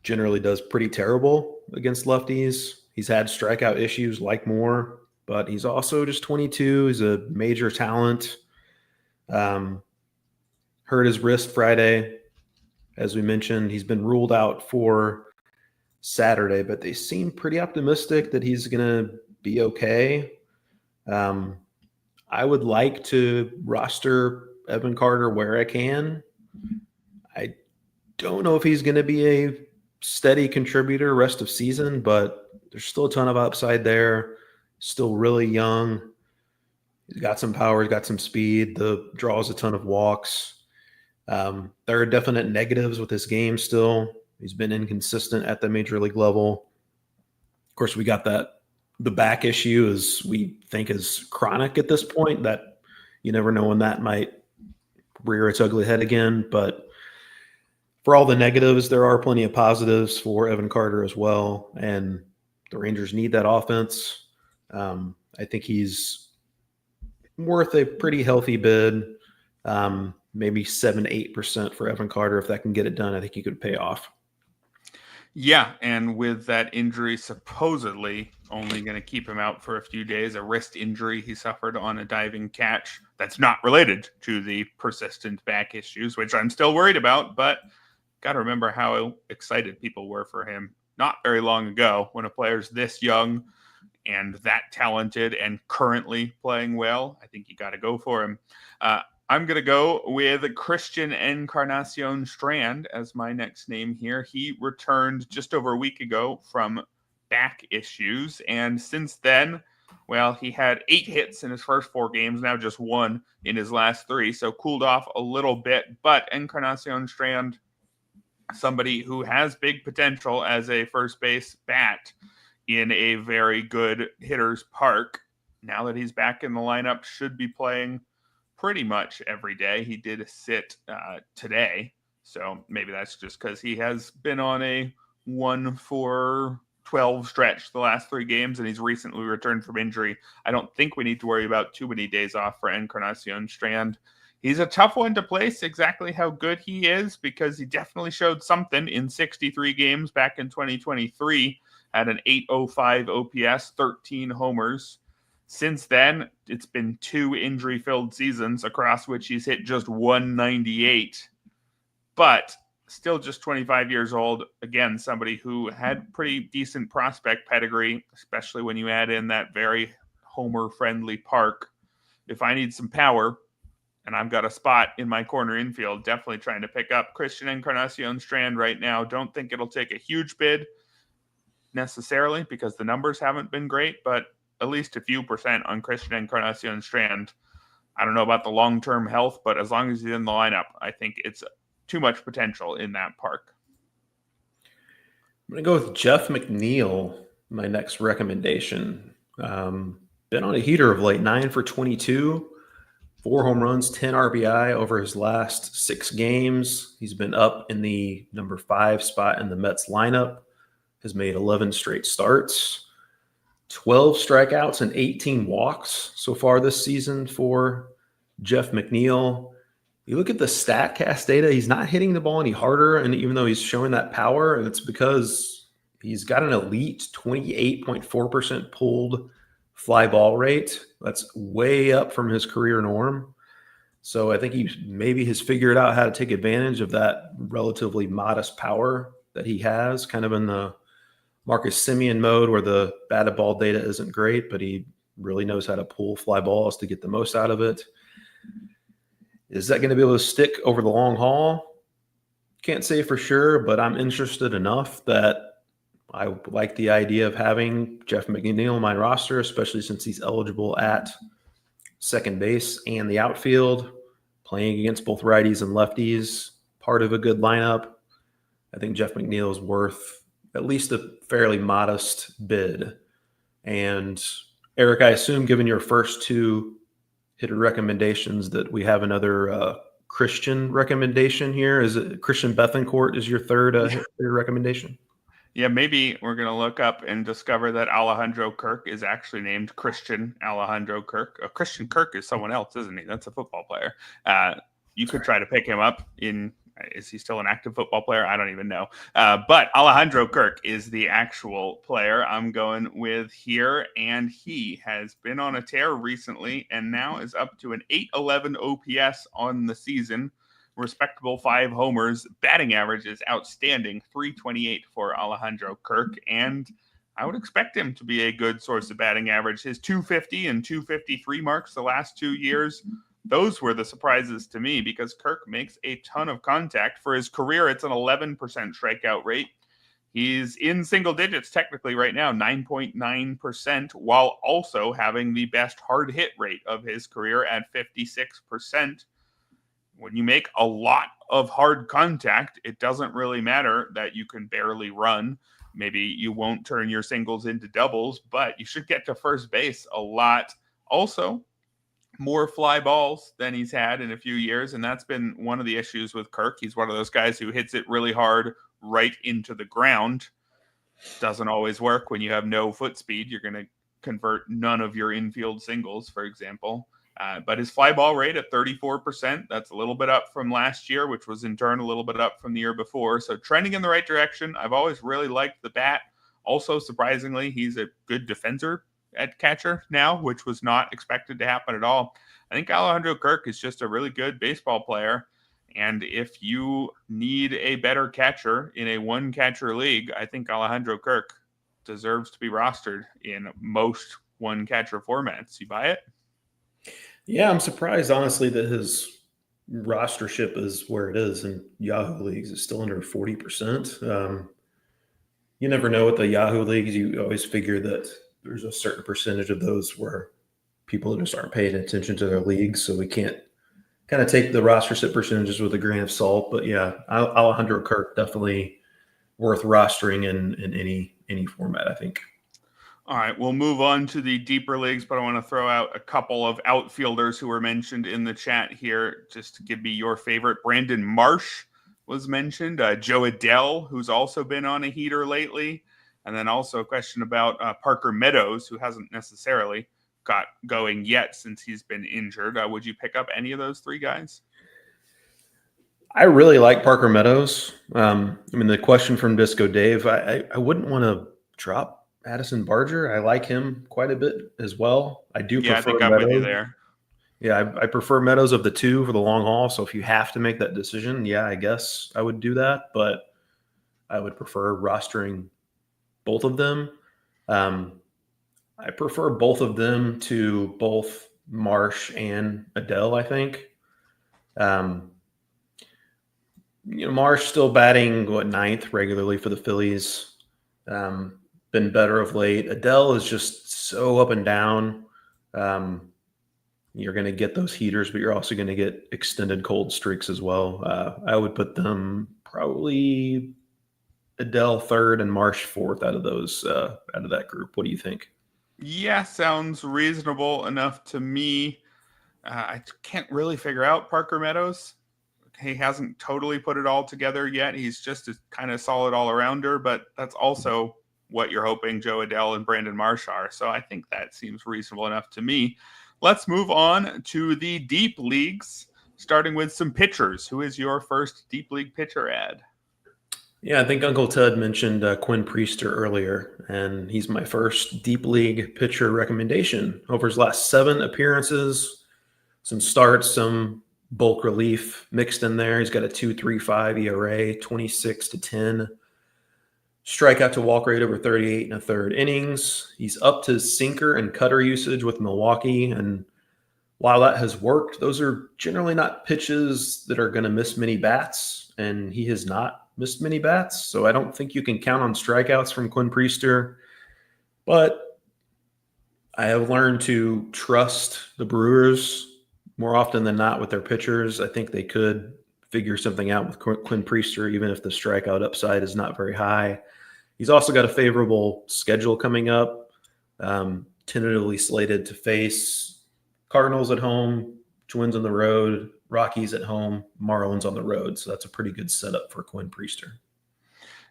generally does pretty terrible against lefties. He's had strikeout issues like Moore, but he's also just 22. He's a major talent. Hurt his wrist Friday. As we mentioned, he's been ruled out for Saturday, but they seem pretty optimistic that he's going to be okay. I would like to roster Evan Carter where I can. I don't know if he's going to be a steady contributor rest of season, but there's still a ton of upside there. Still really young. He's got some power. He's got some speed. Draws a ton of walks. There are definite negatives with his game still. He's been inconsistent at the major league level. Of course, we got the back issue we think is chronic at this point, that you never know when that might rear its ugly head again. But for all the negatives, there are plenty of positives for Evan Carter as well. And the Rangers need that offense. I think he's worth a pretty healthy bid. Maybe 7-8% for Evan Carter. If that can get it done, I think he could pay off. Yeah, and with that injury supposedly only going to keep him out for a few days, a wrist injury he suffered on a diving catch that's not related to the persistent back issues, which I'm still worried about, but got to remember how excited people were for him not very long ago when a player's this young and that talented and currently playing well. I think you got to go for him. I'm going to go with Christian Encarnacion-Strand as my next name here. He returned just over a week ago from back issues, and since then, well, he had 8 hits in his first 4 games, now just 1 in his last 3, so cooled off a little bit. But Encarnacion-Strand, somebody who has big potential as a first base bat in a very good hitter's park, now that he's back in the lineup, should be playing pretty much every day. He did sit today, so maybe that's just because he has been on a 1-for-12 stretch the last 3 games, and he's recently returned from injury. I don't think we need to worry about too many days off for Encarnacion-Strand. He's a tough one to place exactly how good he is because he definitely showed something in 63 games back in 2023 at an 805 OPS, 13 homers. Since then, it's been 2 injury-filled seasons across which he's hit just 198. But still just 25 years old. Again, somebody who had pretty decent prospect pedigree, especially when you add in that very homer-friendly park. If I need some power, and I've got a spot in my corner infield, definitely trying to pick up Christian Encarnacion-Strand right now. Don't think it'll take a huge bid necessarily because the numbers haven't been great, but at least a few percent on Christian Encarnacion-Strand. I don't know about the long-term health, but as long as he's in the lineup, I think it's too much potential in that park. I'm going to go with Jeff McNeil, my next recommendation. Been on a heater of late, 9 for 22. 4 home runs, 10 RBI over his last 6 games. He's been up in the number 5 spot in the Mets lineup, has made 11 straight starts, 12 strikeouts and 18 walks so far this season for Jeff McNeil. You look at the StatCast data, he's not hitting the ball any harder, and even though he's showing that power, it's because he's got an elite 28.4% pulled fly ball rate. That's way up from his career norm. So I think he maybe has figured out how to take advantage of that relatively modest power that he has, kind of in the Marcus Semien mode where the batted ball data isn't great, but he really knows how to pull fly balls to get the most out of it. Is that going to be able to stick over the long haul? Can't say for sure, but I'm interested enough that I like the idea of having Jeff McNeil on my roster, especially since he's eligible at second base and the outfield, playing against both righties and lefties, part of a good lineup. I think Jeff McNeil is worth at least a fairly modest bid. And Erik, I assume given your first 2 hitter recommendations that we have another Christian recommendation here. Is it Christian Bethancourt is your third hitter recommendation? Yeah, maybe we're going to look up and discover that Alejandro Kirk is actually named Christian Alejandro Kirk. Christian Kirk is someone else, isn't he? That's a football player. You could try to pick him up is he still an active football player? I don't even know. But Alejandro Kirk is the actual player I'm going with here, and he has been on a tear recently and now is up to an 811 OPS on the season. Respectable 5 homers. Batting average is outstanding, 328 for Alejandro Kirk, and I would expect him to be a good source of batting average. His 250 and 253 marks the last 2 years, those were the surprises to me because Kirk makes a ton of contact. For his career, it's an 11% strikeout rate. He's in single digits technically right now, 9.9%, while also having the best hard hit rate of his career at 56%. When you make a lot of hard contact, it doesn't really matter that you can barely run. Maybe you won't turn your singles into doubles, but you should get to first base a lot. Also, more fly balls than he's had in a few years, and that's been one of the issues with Kirk. He's one of those guys who hits it really hard right into the ground. Doesn't always work when you have no foot speed. You're going to convert none of your infield singles, for example. But his fly ball rate at 34%, that's a little bit up from last year, which was in turn a little bit up from the year before. So trending in the right direction. I've always really liked the bat. Also, surprisingly, he's a good defender at catcher now, which was not expected to happen at all. I think Alejandro Kirk is just a really good baseball player. And if you need a better catcher in a one-catcher league, I think Alejandro Kirk deserves to be rostered in most one-catcher formats. You buy it? Yeah, I'm surprised, honestly, that his rostership is where it is in Yahoo leagues. It's still under 40%. You never know with the Yahoo leagues. You always figure that there's a certain percentage of those where people just aren't paying attention to their leagues, so we can't kind of take the rostership percentages with a grain of salt. But yeah, Alejandro Kirk definitely worth rostering in any format, I think. All right, we'll move on to the deeper leagues, but I want to throw out a couple of outfielders who were mentioned in the chat here just to give me your favorite. Brandon Marsh was mentioned. Joe Adell, who's also been on a heater lately. And then also a question about Parker Meadows, who hasn't necessarily got going yet since he's been injured. Would you pick up any of those three guys? I really like Parker Meadows. The question from Disco Dave, I wouldn't want to drop Addison Barger. I like him quite a bit as well. I prefer I think Meadows. I'm with you there. Yeah, I prefer Meadows of the two for the long haul. So if you have to make that decision, I guess I would do that. But I would prefer rostering both of them. I prefer both of them to both Marsh and Adele, I think. Marsh still batting ninth regularly for the Phillies. Been better of late. Adele is just so up and down. You're going to get those heaters, but you're also going to get extended cold streaks as well. I would put them probably Adele third and Marsh fourth out of that group. What do you think? Yeah, sounds reasonable enough to me. I can't really figure out Parker Meadows. He hasn't totally put it all together yet. He's just a kind of solid all-arounder, but that's also what you're hoping Joe Adele and Brandon Marsh are. So I think that seems reasonable enough to me. Let's move on to the deep leagues, starting with some pitchers. Who is your first deep league pitcher ad? Yeah, I think Uncle Ted mentioned Quinn Priester earlier, and he's my first deep league pitcher recommendation. Over his last 7 appearances, some starts, some bulk relief mixed in there. He's got a 2.35 ERA, 26-10. Strikeout to walk rate over 38 1/3 innings. He's up to sinker and cutter usage with Milwaukee. And while that has worked, those are generally not pitches that are going to miss many bats. And he has not missed many bats. So I don't think you can count on strikeouts from Quinn Priester. But I have learned to trust the Brewers more often than not with their pitchers. I think they could figure something out with Quinn Priester, even if the strikeout upside is not very high. He's also got a favorable schedule coming up, tentatively slated to face Cardinals at home, Twins on the road, Rockies at home, Marlins on the road. So that's a pretty good setup for Quinn Priester.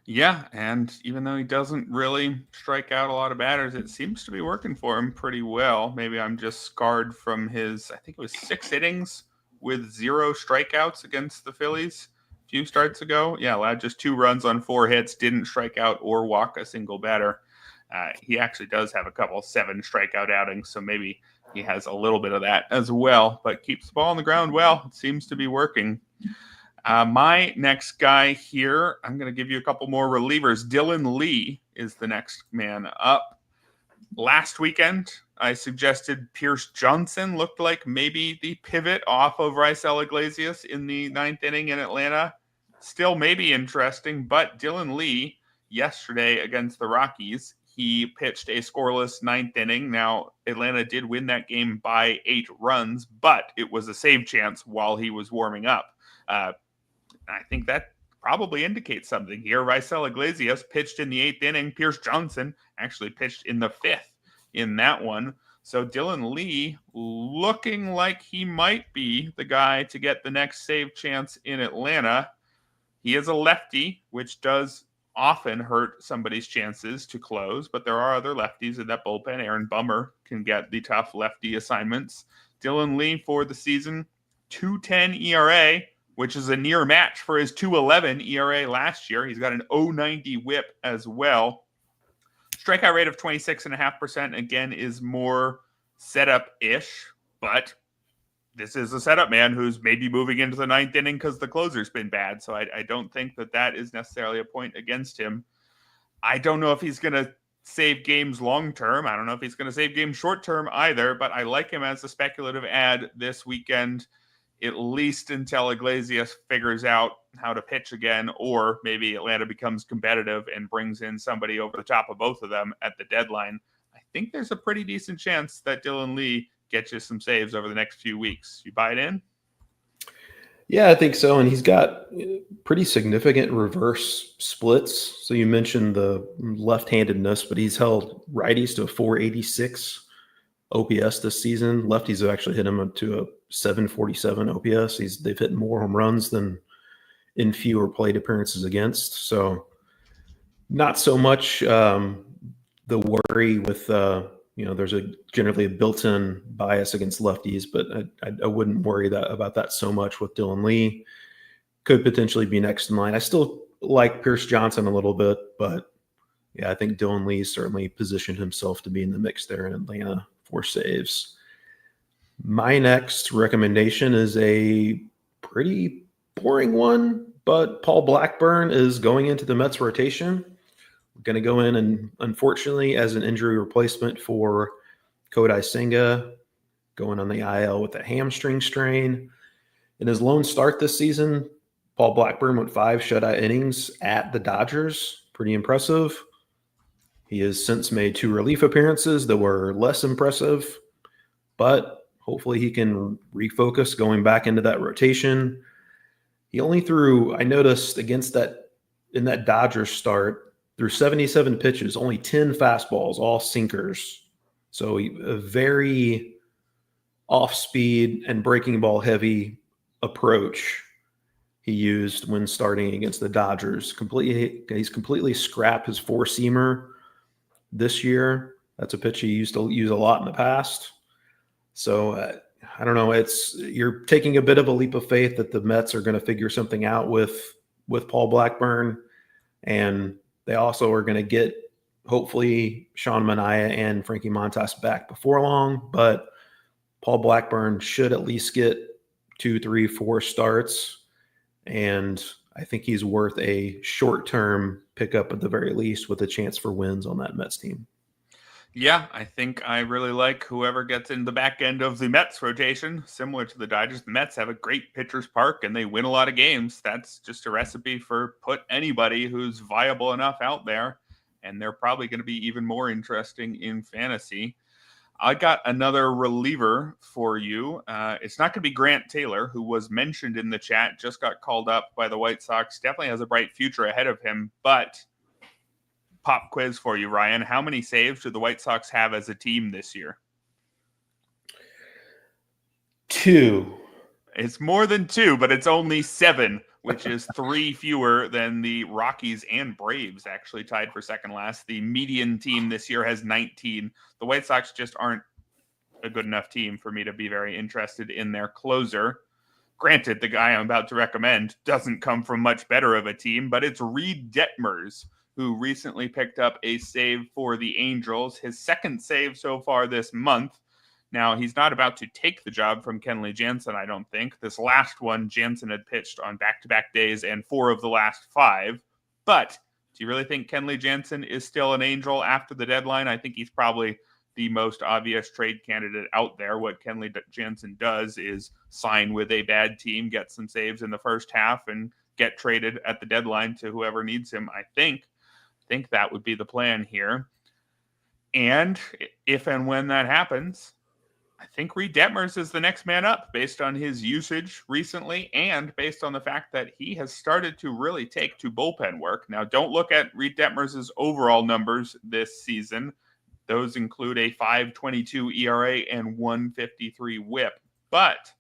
Yeah, and even though he doesn't really strike out a lot of batters, it seems to be working for him pretty well. Maybe I'm just scarred from his, I think it was 6 innings with 0 strikeouts against the Phillies a few starts ago. Yeah, allowed just 2 runs on 4 hits, didn't strike out or walk a single batter. He actually does have a couple 7 strikeout outings, so maybe he has a little bit of that as well, but keeps the ball on the ground well. It seems to be working. My next guy here, I'm going to give you a couple more relievers. Dylan Lee is the next man up. Last weekend, I suggested Pierce Johnson looked like maybe the pivot off of Raisel Iglesias in the 9th inning in Atlanta. Still maybe interesting, but Dylan Lee yesterday against the Rockies, he pitched a scoreless 9th inning. Now, Atlanta did win that game by 8 runs, but it was a save chance while he was warming up. I think that probably indicates something here. Raisel Iglesias pitched in the 8th inning. Pierce Johnson actually pitched in the 5th in that one. So Dylan Lee looking like he might be the guy to get the next save chance in Atlanta. He is a lefty, which does often hurt somebody's chances to close, but there are other lefties in that bullpen. Aaron Bummer can get the tough lefty assignments. Dylan Lee for the season, 2.10 ERA, which is a near match for his 2.11 ERA last year. He's got an 0.90 whip as well. Strikeout rate of 26.5%, again, is more setup-ish, but this is a setup man who's maybe moving into the 9th inning because the closer's been bad, so I don't think that is necessarily a point against him. I don't know if he's going to save games long-term. I don't know if he's going to save games short-term either, but I like him as a speculative ad this weekend, at least until Iglesias figures out how to pitch again, or maybe Atlanta becomes competitive and brings in somebody over the top of both of them at the deadline. I think there's a pretty decent chance that Dylan Lee gets you some saves over the next few weeks. You buy it in? Yeah, I think so. And he's got pretty significant reverse splits. So you mentioned the left-handedness, but he's held righties to a 486 OPS this season. Lefties have actually hit him up to a 747 OPS. They've hit more home runs than in fewer plate appearances against. So not so much the worry with there's generally a built-in bias against lefties, but I wouldn't worry about that so much with Dylan Lee. Could potentially be next in line. I still like Pierce Johnson a little bit, but yeah, I think Dylan Lee certainly positioned himself to be in the mix there in Atlanta for saves. My next recommendation is a pretty boring one, but Paul Blackburn is going into the Mets rotation. We're going to go in and, unfortunately, as an injury replacement for Kodai Senga, going on the IL with a hamstring strain. In his lone start this season, Paul Blackburn went 5 shutout innings at the Dodgers. Pretty impressive. He has since made 2 relief appearances that were less impressive, but hopefully he can refocus going back into that rotation. He only threw, I noticed against that, in that Dodgers start, threw 77 pitches, only 10 fastballs, all sinkers. So a very off-speed and breaking ball heavy approach he used when starting against the Dodgers. He's completely scrapped his 4-seamer this year. That's a pitch he used to use a lot in the past. So I don't know. You're taking a bit of a leap of faith that the Mets are going to figure something out with Paul Blackburn, and they also are going to get hopefully Sean Manaea and Frankie Montas back before long. But Paul Blackburn should at least get 2, 3, 4 starts. And I think he's worth a short-term pickup at the very least with a chance for wins on that Mets team. Yeah, I think I really like whoever gets in the back end of the Mets rotation. Similar to the Dodgers, the Mets have a great pitcher's park and they win a lot of games. That's just a recipe for put anybody who's viable enough out there. And they're probably going to be even more interesting in fantasy. I got another reliever for you. It's not going to be Grant Taylor, who was mentioned in the chat, just got called up by the White Sox. Definitely has a bright future ahead of him. But pop quiz for you, Ryan. How many saves do the White Sox have as a team this year? 2. It's more than 2, but it's only 7, which is 3 fewer than the Rockies and Braves, actually tied for second last. The median team this year has 19. The White Sox just aren't a good enough team for me to be very interested in their closer. Granted, the guy I'm about to recommend doesn't come from much better of a team, but it's Reed Detmers, who recently picked up a save for the Angels, his second save so far this month. Now, he's not about to take the job from Kenley Jansen, I don't think. This last one, Jansen had pitched on back-to-back days and 4 of the last 5. But do you really think Kenley Jansen is still an Angel after the deadline? I think he's probably the most obvious trade candidate out there. What Kenley Jansen does is sign with a bad team, get some saves in the first half, and get traded at the deadline to whoever needs him, I think. That would be the plan here. And if and when that happens, I think Reed Detmers is the next man up based on his usage recently and based on the fact that he has started to really take to bullpen work. Now, don't look at Reed Detmers' overall numbers this season. Those include a 5.22 ERA and 1.53 whip. But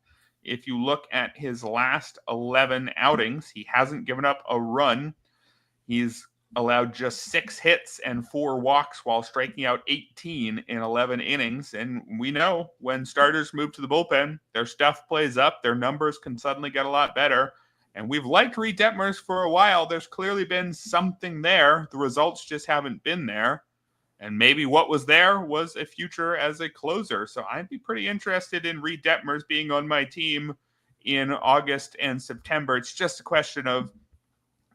if you look at his last 11 outings, he hasn't given up a run. He's allowed just 6 hits and 4 walks while striking out 18 in 11 innings. And we know when starters move to the bullpen, their stuff plays up. Their numbers can suddenly get a lot better. And we've liked Reed Detmers for a while. There's clearly been something there. The results just haven't been there. And maybe what was there was a future as a closer. So I'd be pretty interested in Reed Detmers being on my team in August and September. It's just a question of,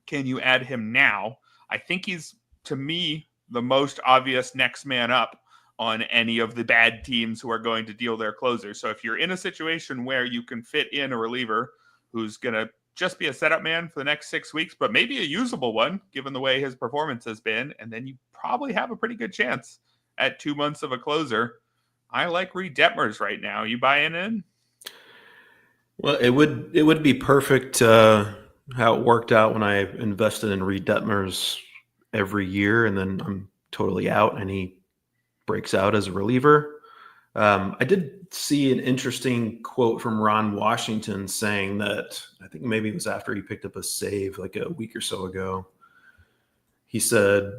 can you add him now? I think he's, to me, the most obvious next man up on any of the bad teams who are going to deal their closers. So if you're in a situation where you can fit in a reliever who's going to just be a setup man for the next 6 weeks, but maybe a usable one, given the way his performance has been, and then you probably have a pretty good chance at 2 months of a closer. I like Reed Detmers right now. You buying in? Well, it would be perfect how it worked out when I invested in Reed Detmers every year, and then I'm totally out, and he breaks out as a reliever. I did see an interesting quote from Ron Washington saying that, I think maybe it was after he picked up a save like a week or so ago. He said,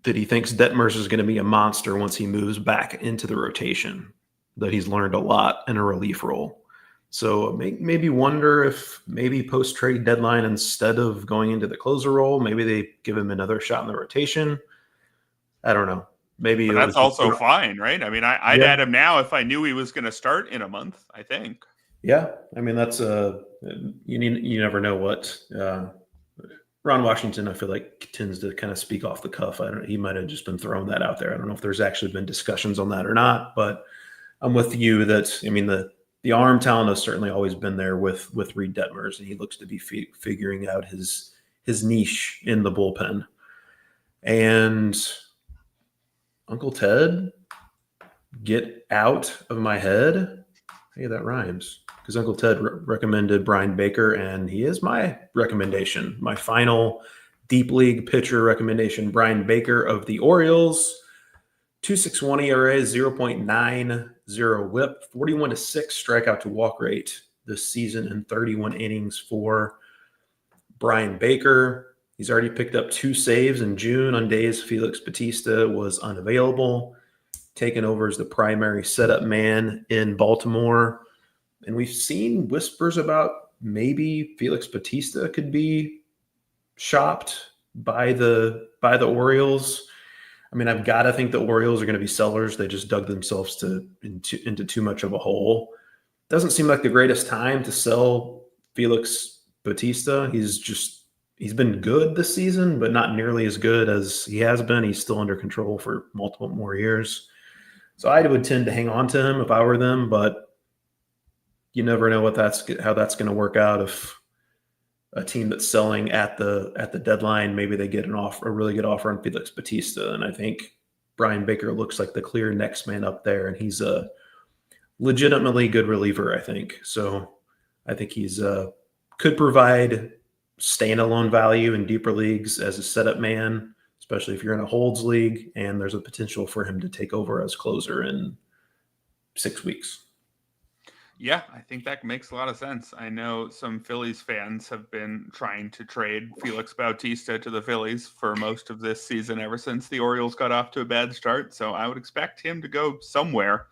that he thinks Detmers is going to be a monster once he moves back into the rotation, that he's learned a lot in a relief role. So maybe wonder if maybe post-trade deadline, instead of going into the closer role, maybe they give him another shot in the rotation. I don't know. Maybe But it that's was just, also fine, right? I mean, I'd yeah. add him now if I knew he was going to start in a month, I think. Yeah. I mean, that's you never know what Ron Washington, I feel like, tends to kind of speak off the cuff. He might have just been throwing that out there. I don't know if there's actually been discussions on that or not, but I'm with you that, I mean, the arm talent has certainly always been there with Reed Detmers, and he looks to be figuring out his niche in the bullpen. And Uncle Ted, get out of my head. Hey, that rhymes. Because Uncle Ted recommended Brian Baker, and he is my recommendation. My final deep league pitcher recommendation, Brian Baker of the Orioles. 2.61 ERA, 0.90 whip, 41-6 strikeout to walk rate this season in 31 innings for Brian Baker. He's already picked up 2 saves in June on days Felix Bautista was unavailable, taken over as the primary setup man in Baltimore. And we've seen whispers about maybe Felix Bautista could be shopped by the Orioles. I mean, I've got to think the Orioles are going to be sellers. They just dug themselves into too much of a hole. Doesn't seem like the greatest time to sell Felix Bautista. He's been good this season, but not nearly as good as he has been. He's still under control for multiple more years. So I would tend to hang on to him if I were them, but you never know how that's going to work out. If a team that's selling at the deadline, maybe they get a really good offer on Felix Bautista. And I think Brian Baker looks like the clear next man up there, and he's a legitimately good reliever, I think. So I think he's could provide standalone value in deeper leagues as a setup man, especially if you're in a holds league, and there's a potential for him to take over as closer in 6 weeks. Yeah, I think that makes a lot of sense. I know some Phillies fans have been trying to trade Felix Bautista to the Phillies for most of this season, ever since the Orioles got off to a bad start. So I would expect him to go somewhere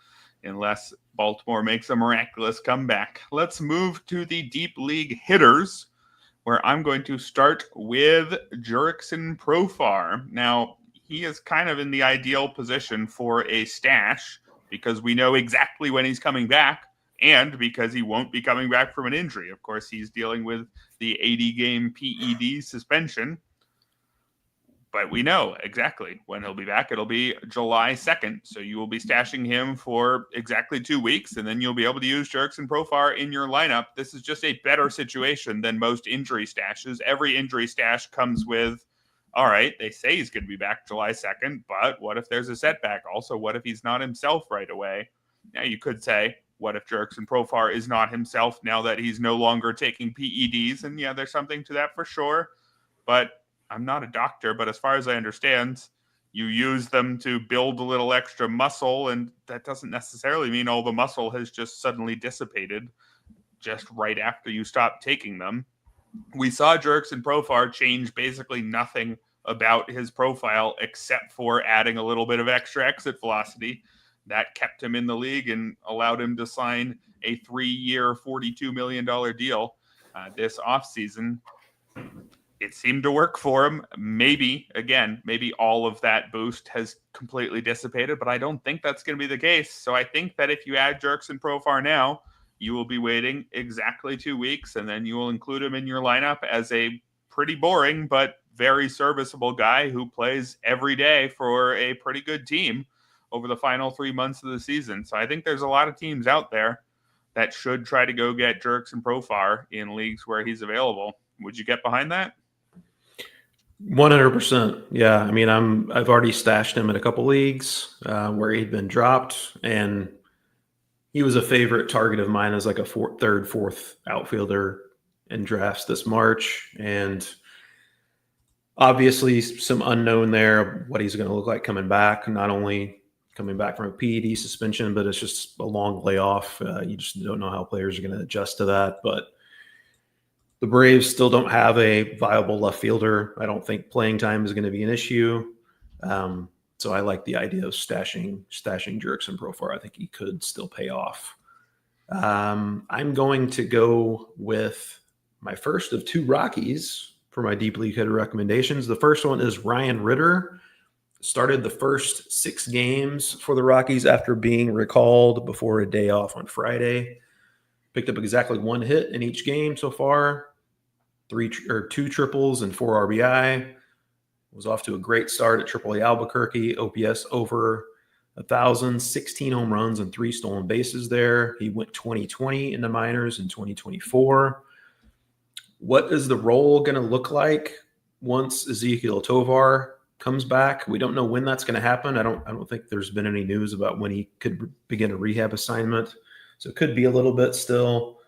unless Baltimore makes a miraculous comeback. Let's move to the deep league hitters, where I'm going to start with Jurickson Profar. Now, he is kind of in the ideal position for a stash because we know exactly when he's coming back, and because he won't be coming back from an injury. Of course, he's dealing with the 80-game PED suspension, but we know exactly when he'll be back. It'll be July 2nd, so you will be stashing him for exactly 2 weeks, and then you'll be able to use Jurickson Profar in your lineup. This is just a better situation than most injury stashes. Every injury stash comes with, all right, they say he's going to be back July 2nd, but what if there's a setback? Also, what if he's not himself right away? Now, you could say, what if Jurickson Profar is not himself now that he's no longer taking PEDs? And yeah, there's something to that for sure. But I'm not a doctor, but as far as I understand, you use them to build a little extra muscle, and that doesn't necessarily mean all the muscle has just suddenly dissipated just right after you stop taking them. We saw Jurickson Profar change basically nothing about his profile except for adding a little bit of extra exit velocity. That kept him in the league and allowed him to sign a 3-year, $42 million deal this offseason. It seemed to work for him. Maybe all of that boost has completely dissipated, but I don't think that's going to be the case. So I think that if you add Jurickson Profar now, you will be waiting exactly 2 weeks, and then you will include him in your lineup as a pretty boring but very serviceable guy who plays every day for a pretty good team over the final 3 months of the season. So I think there's a lot of teams out there that should try to go get Jurickson Profar in leagues where he's available. Would you get behind that? 100%. Yeah. I mean, I've already stashed him in a couple leagues where he'd been dropped, and he was a favorite target of mine as like a third, fourth outfielder in drafts this March. And obviously some unknown there of what he's going to look like coming back, not only coming back from a PED suspension, but it's just a long layoff. You just don't know how players are going to adjust to that. But the Braves still don't have a viable left fielder. I don't think playing time is going to be an issue. So I like the idea of stashing Jurickson Profar. I think he could still pay off. I'm going to go with my first of 2 Rockies for my deep league hitter recommendations. The first one is Ryan Ritter. Started the first 6 games for the Rockies after being recalled before a day off on Friday. Picked up exactly 1 hit in each game so far, 2 triples and 4 RBI. Was off to a great start at AAA Albuquerque. OPS over 1,000, 16 home runs and 3 stolen bases there. He went 2020 in the minors in 2024. What is the role going to look like once Ezekiel Tovar comes back? We don't know when that's going to happen. I don't think there's been any news about when he could begin a rehab assignment. So it could be a little bit still.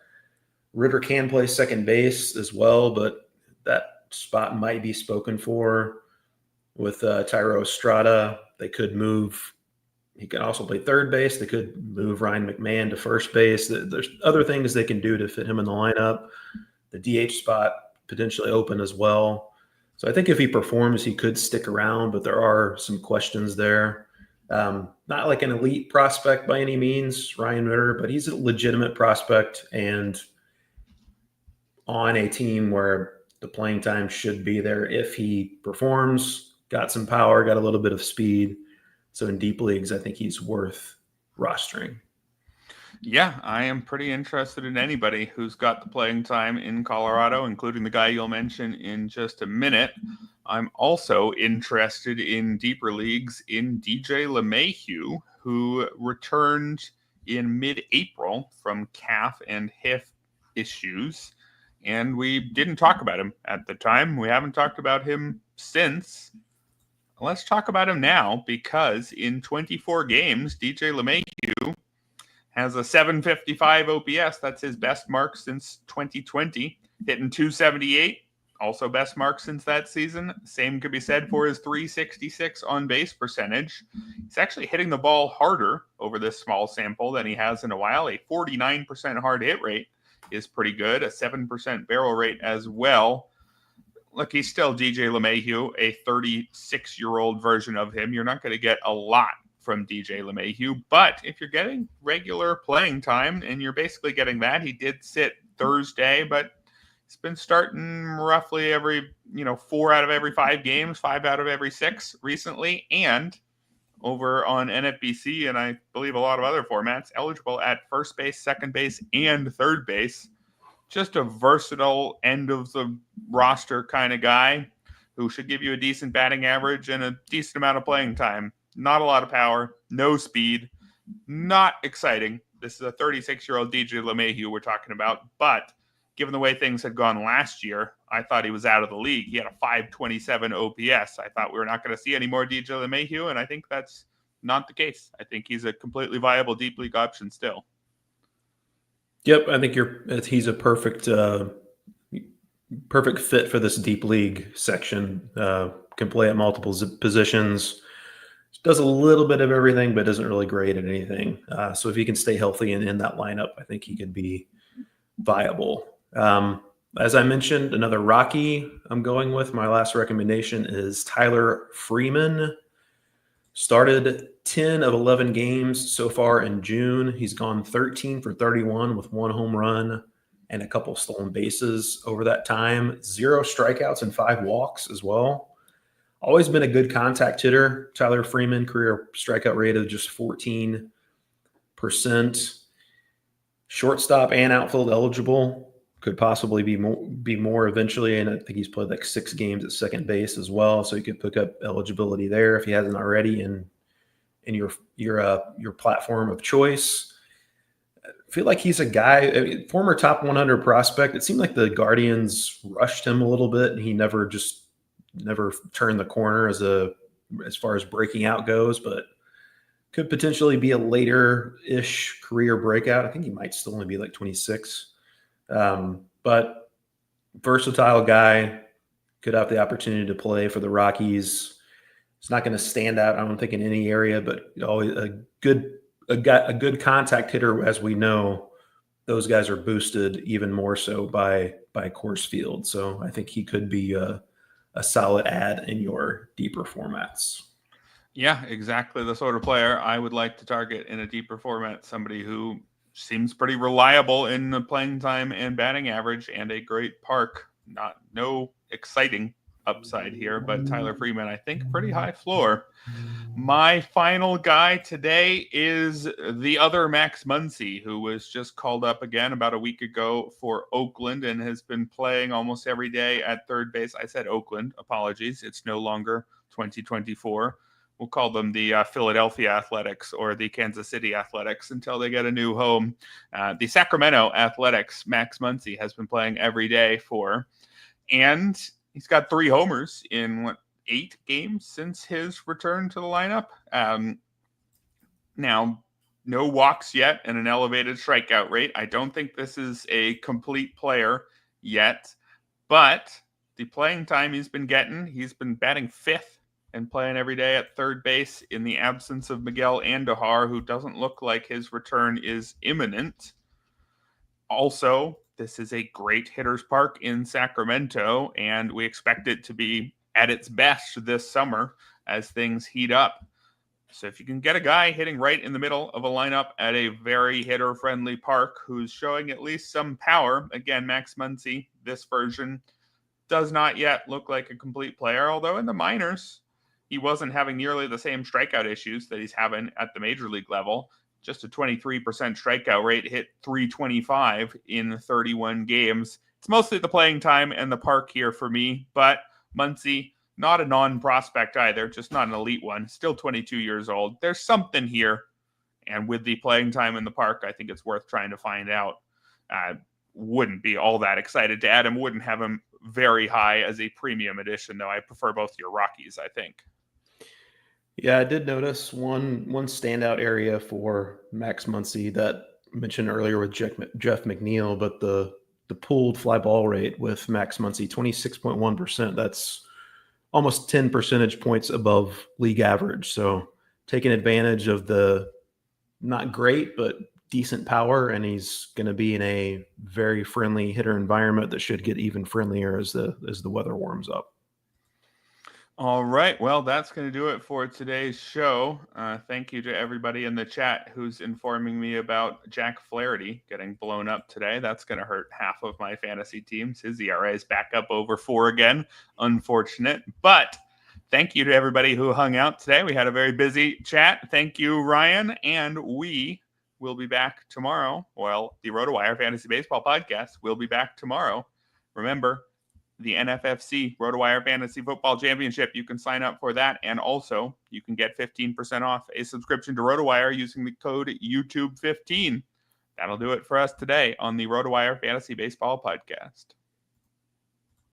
Ritter can play second base as well, but that spot might be spoken for with Tyro Estrada. They could move. He can also play third base. They could move Ryan McMahon to first base. There's other things they can do to fit him in the lineup. The DH spot potentially open as well. So I think if he performs, he could stick around, but there are some questions there. Not like an elite prospect by any means, Ryan Ritter, but he's a legitimate prospect and on a team where the playing time should be there if he performs, got some power, got a little bit of speed. So in deep leagues, I think he's worth rostering. Yeah, I am pretty interested in anybody who's got the playing time in Colorado, including the guy you'll mention in just a minute. I'm also interested in deeper leagues in DJ LeMahieu, who returned in mid-April from calf and hip issues. And we didn't talk about him at the time. We haven't talked about him since. Let's talk about him now, because in 24 games, DJ LeMahieu has a 755 OPS. That's his best mark since 2020. Hitting 278, also best mark since that season. Same could be said for his 366 on-base percentage. He's actually hitting the ball harder over this small sample than he has in a while. A 49% hard hit rate is pretty good. A 7% barrel rate as well. Look, he's still DJ LeMahieu, a 36-year-old version of him. You're not going to get a lot from DJ LeMahieu, but if you're getting regular playing time, and you're basically getting that, he did sit Thursday, but he's been starting roughly every, 4 out of every 5 games, 5 out of every 6 recently, and over on NFBC, and I believe a lot of other formats, eligible at first base, second base, and third base. Just a versatile end of the roster kind of guy who should give you a decent batting average and a decent amount of playing time. Not a lot of power, no speed, not exciting. This is a 36-year-old DJ LeMahieu we're talking about, but given the way things had gone last year, I thought he was out of the league. He had a 527 OPS. I thought we were not going to see any more DJ LeMahieu, and I think that's not the case. I think he's a completely viable deep league option still. Yep, I think he's a perfect fit for this deep league section. Can play at multiple positions. Does a little bit of everything, but isn't really great at anything. So if he can stay healthy and in that lineup, I think he could be viable. As I mentioned, another Rocky I'm going with. My last recommendation is Tyler Freeman. Started 10 of 11 games so far in June. He's gone 13 for 31 with 1 home run and a couple stolen bases over that time. 0 strikeouts and 5 walks as well. Always been a good contact hitter. Tyler Freeman, career strikeout rate of just 14%. Shortstop and outfield eligible. Could possibly be more eventually, and I think he's played like 6 games at second base as well, so he could pick up eligibility there if he hasn't already in your platform of choice. I feel like he's a guy, former top 100 prospect. It seemed like the Guardians rushed him a little bit, and he never turned the corner as far as breaking out goes, but could potentially be a later-ish career breakout. I think he might still only be like 26. But versatile guy, could have the opportunity to play for the Rockies. It's not going to stand out, I don't think, in any area, but always a good contact hitter. As we know, those guys are boosted even more so by Coors Field. So I think he could be a solid add in your deeper formats. Yeah, exactly the sort of player I would like to target in a deeper format. Somebody who seems pretty reliable in the playing time and batting average and a great park. No exciting upside here, but Tyler Freeman, I think, pretty high floor. My final guy today is the other Max Muncy, who was just called up again about a week ago for Oakland and has been playing almost every day at third base. I said Oakland, apologies. It's no longer 2024. We'll call them the Philadelphia Athletics or the Kansas City Athletics until they get a new home. The Sacramento Athletics, Max Muncy, has been playing every day for. And he's got 3 homers in 8 games since his return to the lineup. Now, no walks yet and an elevated strikeout rate. I don't think this is a complete player yet, but the playing time he's been batting 5th and playing every day at third base in the absence of Miguel Andujar, who doesn't look like his return is imminent. Also, this is a great hitter's park in Sacramento, and we expect it to be at its best this summer as things heat up. So if you can get a guy hitting right in the middle of a lineup at a very hitter-friendly park who's showing at least some power, again, Max Muncy, this version, does not yet look like a complete player, although in the minors, he wasn't having nearly the same strikeout issues that he's having at the major league level. Just a 23% strikeout rate, hit 325 in 31 games. It's mostly the playing time and the park here for me, but Muncy, not a non-prospect either, just not an elite one, still 22 years old. There's something here, and with the playing time in the park, I think it's worth trying to find out. Wouldn't be all that excited to add him, wouldn't have him very high as a premium edition, though I prefer both your Rockies, I think. Yeah, I did notice one standout area for Max Muncy that I mentioned earlier with Jeff McNeil, but the pooled fly ball rate with Max Muncy, 26.1%. That's almost 10 percentage points above league average. So taking advantage of the not great, but decent power, and he's going to be in a very friendly hitter environment that should get even friendlier as the weather warms up. All right. Well, that's going to do it for today's show. Thank you to everybody in the chat who's informing me about Jack Flaherty getting blown up today. That's going to hurt half of my fantasy teams. His ERA is back up over 4 again. Unfortunate. But thank you to everybody who hung out today. We had a very busy chat. Thank you, Ryan. And we will be back tomorrow. Well, the RotoWire Fantasy Baseball Podcast will be back tomorrow. Remember, the NFFC RotoWire Fantasy Football Championship. You can sign up for that. And also, you can get 15% off a subscription to RotoWire using the code YouTube15. That'll do it for us today on the RotoWire Fantasy Baseball Podcast.